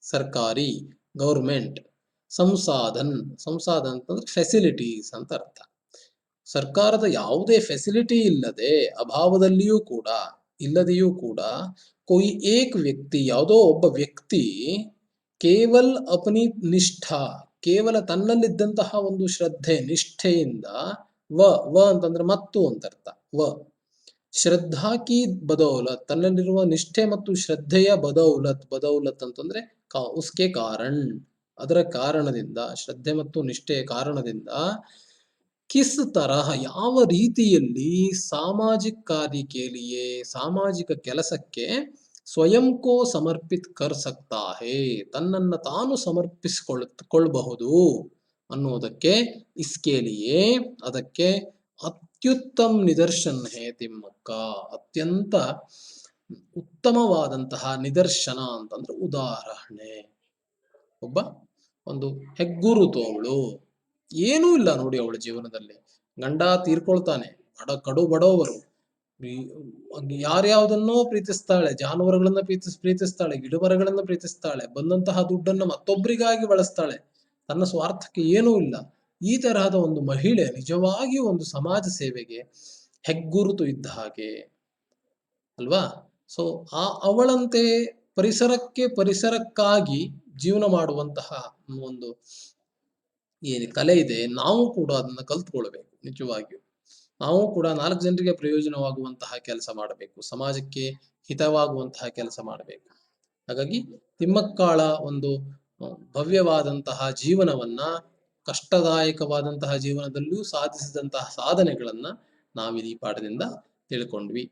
ಸರ್ಕಾರಿ ಗೌರ್ಮೆಂಟ್ ಸಂಸಾಧನ್ ಅಂತಂದ್ರೆ ಫೆಸಿಲಿಟೀಸ್ ಅಂತ ಅರ್ಥ. ಸರ್ಕಾರದ ಯಾವುದೇ ಫೆಸಿಲಿಟಿ ಇಲ್ಲದೆಯೂ ಕೂಡ कोई एक ವ್ಯಕ್ತಿ, ಯಾವುದೋ ಒಬ್ಬ ವ್ಯಕ್ತಿ ಕೇವಲ ಅಪನಿ ನಿಷ್ಠಾ, ಕೇವಲ ತನ್ನಲ್ಲಿದ್ದಂತಹ ಒಂದು ಶ್ರದ್ಧೆ ನಿಷ್ಠೆಯಿಂದ ವ ಅಂತಂದ್ರೆ ಮತ್ತು ಅಂತ ಅರ್ಥ, ಶ್ರದ್ಧಾ ಕಿ ಬದೌಲತ್, ತನ್ನಲ್ಲಿರುವ ನಿಷ್ಠೆ ಮತ್ತು ಶ್ರದ್ಧೆಯ ಬದೌಲತ್, ಬದೌಲತ್ ಅಂತಂದ್ರೆ ಉಸ್ಕೆ ಕಾರಣ್, ಅದರ ಕಾರಣದಿಂದ, ಶ್ರದ್ಧೆ ಮತ್ತು ನಿಷ್ಠೆಯ ಕಾರಣದಿಂದ, ಕಿಸ್ ತರಹ, ಯಾವ ರೀತಿಯಲ್ಲಿ, ಸಾಮಾಜಿಕ ಕಾರ್ಯ ಕೆ ಲಿಯೆ, ಸಾಮಾಜಿಕ ಕೆಲಸಕ್ಕೆ, ಸ್ವಯಂ ಕೋ ಸಮರ್ಪಿತ್ ಕರ್ ಸಕ್ತಾ ಹೇ, ತನ್ನನ್ನು ತಾನು ಸಮರ್ಪಿಸಿಕೊಳ್ಳಬಹುದು ಅನ್ನುವುದಕ್ಕೆ, ಇಸ್ಕೆ ಲಿಯೆ, ಅದಕ್ಕೆ, ಅತ್ಯುತ್ತಮ ನಿದರ್ಶನ ಹೇ ತಿಮ್ಮಕ್ಕ, ಅತ್ಯಂತ ಉತ್ತಮವಾದಂತಹ ನಿದರ್ಶನ ಅಂತಂದ್ರೆ ಉದಾಹರಣೆ. ಒಬ್ಬ ಒಂದು ಹೆಗ್ಗುರುತು ಅವಳು, ಏನೂ ಇಲ್ಲ ನೋಡಿ ಅವಳ ಜೀವನದಲ್ಲಿ, ಗಂಡ ತೀರ್ಕೊಳ್ತಾನೆ, ಕಡು ಬಡವರು, ಯಾರ್ಯಾವ್ದನ್ನೋ ಪ್ರೀತಿಸ್ತಾಳೆ, ಜಾನುವಾರುಗಳನ್ನ ಪ್ರೀತಿಸ್ತಾಳೆ, ಗಿಡಮರಗಳನ್ನ ಪ್ರೀತಿಸ್ತಾಳೆ, ಬಂದಂತಹ ದುಡ್ಡನ್ನು ಮತ್ತೊಬ್ಬರಿಗಾಗಿ ಬಳಸ್ತಾಳೆ, ತನ್ನ ಸ್ವಾರ್ಥಕ್ಕೆ ಏನೂ ಇಲ್ಲ. ಈ ತರಹದ ಒಂದು ಮಹಿಳೆ ನಿಜವಾಗಿಯೂ ಒಂದು ಸಮಾಜ ಸೇವೆಗೆ ಹೆಗ್ಗುರುತು ಇದ್ದ ಹಾಗೆ ಅಲ್ವಾ. ಸೊ ಅವಳಂತೆ ಪರಿಸರಕ್ಕಾಗಿ ಜೀವನ ಮಾಡುವಂತಹ ಒಂದು ಏನು ಕಲೆ ಇದೆ, ನಾವು ಕೂಡ ಅದನ್ನ ಕಲ್ತ್ಕೊಳ್ಬೇಕು. ನಿಜವಾಗಿಯೂ ನಾವು ಕೂಡ 4 ಜನರಿಗೆ ಪ್ರಯೋಜನವಾಗುವಂತಹ ಕೆಲಸ ಮಾಡಬೇಕು, ಸಮಾಜಕ್ಕೆ ಹಿತವಾಗುವಂತಹ ಕೆಲಸ ಮಾಡಬೇಕು. ಹಾಗಾಗಿ ತಿಮ್ಮಕ್ಕಾಳ ಒಂದು ಭವ್ಯವಾದಂತಹ ಜೀವನವನ್ನ, ಕಷ್ಟದಾಯಕವಾದಂತಹ ಜೀವನದಲ್ಲಿಯೂ ಸಾಧಿಸಿದಂತಹ ಸಾಧನೆಗಳನ್ನ ನಾವಿಲ್ಲಿ ಈ ಪಾಠದಿಂದ ತಿಳ್ಕೊಂಡ್ವಿ.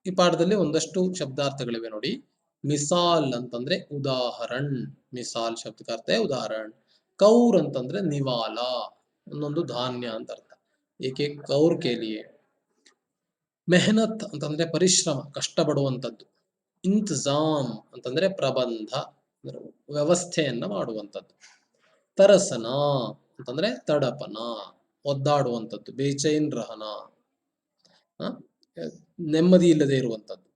ಈ ಪಾಠದಲ್ಲಿ ಒಂದಷ್ಟು ಶಬ್ದಾರ್ಥಗಳಿವೆ ನೋಡಿ. ಮಿಸಾಲ್ ಅಂತಂದ್ರೆ ಉದಾಹರಣ್, ಮಿಸಾಲ್ ಶಬ್ದಕ್ಕೆ ಅರ್ಥ ಉದಾಹರಣ್. ಕೌರ್ ಅಂತಂದ್ರೆ ನಿವಾಲ, ಒಂದೊಂದು ಧಾನ್ಯ ಅಂತ ಅರ್ಥ, ಏಕೆ ಕೌರ್ ಕೇಲಿಯೇ. ಮೆಹನತ್ ಅಂತಂದ್ರೆ ಪರಿಶ್ರಮ, ಕಷ್ಟಪಡುವಂಥದ್ದು. ಇಂತಜಾಮ್ ಅಂತಂದ್ರೆ ಪ್ರಬಂಧ, ಅಂದ್ರೆ ವ್ಯವಸ್ಥೆಯನ್ನ ಮಾಡುವಂಥದ್ದು. ತರಸನ ಅಂತಂದ್ರೆ ತಡಪನ, ಒದ್ದಾಡುವಂಥದ್ದು. ಬೇಚೈನ್ ರಹನ, ನೆಮ್ಮದಿ ಇಲ್ಲದೆ ಇರುವಂಥದ್ದು.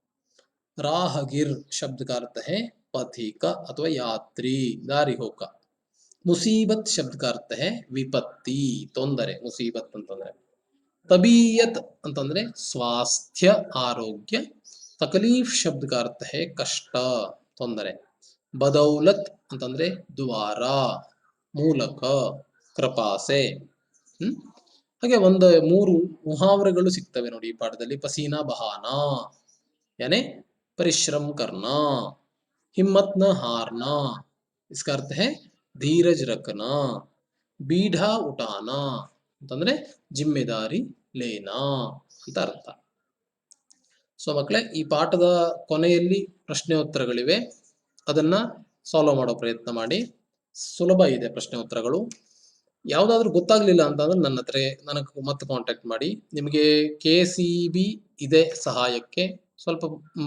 ರಾಹಗಿರ್ ಶಬ್ದಕ ಅರ್ಥ ಹೇ ಪಥಿಕ ಅಥವಾ ಯಾತ್ರಿ, ದಾರಿ ಹೋಕ. ಮುಸೀಬತ್ ಶಬ್ದಕ ಅರ್ಥ ಹೇ ವಿಪತ್ತಿ, ತೊಂದರೆ, ಮುಸೀಬತ್ ಅಂತಂದ್ರೆ. ತಬೀಯತ್ ಅಂತಂದ್ರೆ ಸ್ವಾಸ್ಥ್ಯ, ಆರೋಗ್ಯ. ತಕಲೀಫ್ ಶಬ್ದಕ ಅರ್ಥ ಹೇ ಕಷ್ಟ, ತೊಂದರೆ. ಬದೌಲತ್ ಅಂತಂದ್ರೆ ದ್ವಾರ, ಮೂಲಕ, ಕೃಪಾಸೆ. ಹಾಗೆ 3 ಮುಹಾವರೆಗಳು ಸಿಗ್ತವೆ ನೋಡಿ ಈ ಪಾಠದಲ್ಲಿ. ಪಸೀನಾ ಬಹಾನಾ ಯಾನೆ ಪರಿಶ್ರಮ ಕರ್ನಾ, ಹಿಮ್ಮತ್ ನ ಹಾರ್ನಾ, इसका अर्थ है ಧೀರಜ್ ರಖನಾ, ಬೀಢಾ ಉಠಾನಾ ಅಂತಂದ್ರೆ ಜಿಮ್ಮೆದಾರಿ ಲೇನಾ ಅಂತ ಅರ್ಥ. ಸೊ ಮಕ್ಕಳೇ, ಈ ಪಾಠದ ಕೊನೆಯಲ್ಲಿ ಪ್ರಶ್ನೆ ಉತ್ತರಗಳಿವೆ, ಅದನ್ನ ಸಾಲ್ವ್ ಮಾಡೋ ಪ್ರಯತ್ನ ಮಾಡಿ. ಸುಲಭ ಇದೆ ಪ್ರಶ್ನೆ ಉತ್ತರಗಳು. ಯಾವ್ದಾದ್ರು ಗೊತ್ತಾಗ್ಲಿಲ್ಲ ಅಂತಂದ್ರೆ ನನಗೆ ಮತ್ತೆ ಕಾಂಟ್ಯಾಕ್ಟ್ ಮಾಡಿ. ನಿಮಗೆ KCB ಇದೆ ಸಹಾಯಕ್ಕೆ, ಸ್ವಲ್ಪ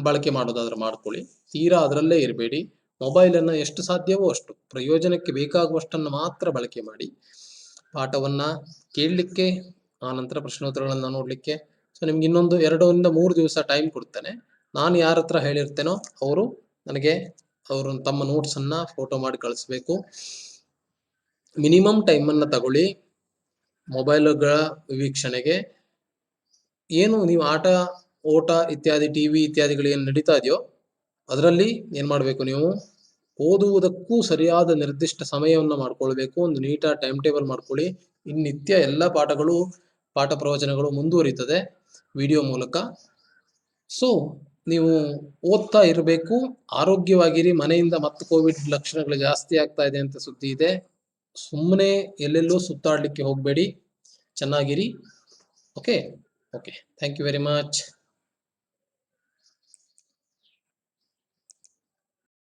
ಬಳಕೆ ಮಾಡೋದಾದ್ರೆ ಮಾಡ್ಕೊಳ್ಳಿ, ತೀರಾ ಅದರಲ್ಲೇ ಇರಬೇಡಿ. ಮೊಬೈಲನ್ನು ಎಷ್ಟು ಸಾಧ್ಯವೋ ಅಷ್ಟು, ಪ್ರಯೋಜನಕ್ಕೆ ಬೇಕಾಗುವಷ್ಟನ್ನು ಮಾತ್ರ ಬಳಕೆ ಮಾಡಿ. ಪಾಠವನ್ನ ಕೇಳಲಿಕ್ಕೆ, ಆನಂತರ ಪ್ರಶ್ನೋತ್ತರಗಳನ್ನ ನೋಡ್ಲಿಕ್ಕೆ. ಸೊ ನಿಮ್ಗೆ ಇನ್ನೊಂದು 2 ರಿಂದ 3 ದಿವಸ ಟೈಮ್ ಕೊಡ್ತೇನೆ. ನಾನು ಯಾರ ಹತ್ರ ಹೇಳಿರ್ತೇನೋ ಅವರು ನನಗೆ ತಮ್ಮ ನೋಟ್ಸ್ ಅನ್ನ ಫೋಟೋ ಮಾಡಿ ಕಳಿಸ್ಬೇಕು. ಮಿನಿಮಮ್ ಟೈಮ್ ಅನ್ನ ತಗೊಳ್ಳಿ ಮೊಬೈಲ್ಗಳ ವೀಕ್ಷಣೆಗೆ. ಏನು ನೀವು ಆಟ, ಓಟ ಇತ್ಯಾದಿ, ಟಿವಿ ಇತ್ಯಾದಿಗಳು ಏನು ನಡೀತಾ ಇದೆಯೋ ಅದರಲ್ಲಿ ಏನ್ ಮಾಡ್ಬೇಕು, ನೀವು ಓದುವುದಕ್ಕೂ ಸರಿಯಾದ ನಿರ್ದಿಷ್ಟ ಸಮಯವನ್ನು ಮಾಡ್ಕೊಳ್ಬೇಕು. ಒಂದು ನೀಟಾಗಿ ಟೈಮ್ ಟೇಬಲ್ ಮಾಡ್ಕೊಳ್ಳಿ. ನಿತ್ಯ ಎಲ್ಲ ಪಾಠ ಪ್ರವಚನಗಳು ಮುಂದುವರಿತದೆ ವಿಡಿಯೋ ಮೂಲಕ. ಸೊ ನೀವು ಓದ್ತಾ ಇರಬೇಕು, ಆರೋಗ್ಯವಾಗಿರಿ. ಮನೆಯಿಂದ ಮತ್ತೆ ಕೋವಿಡ್ ಲಕ್ಷಣಗಳು ಜಾಸ್ತಿ ಆಗ್ತಾ ಇದೆ ಅಂತ ಸುದ್ದಿ ಇದೆ. ಸುಮ್ಮನೆ ಎಲ್ಲೆಲ್ಲೋ ಸುತ್ತಾಡ್ಲಿಕ್ಕೆ ಹೋಗಬೇಡಿ, ಚೆನ್ನಾಗಿರಿ. Okay, thank you very much.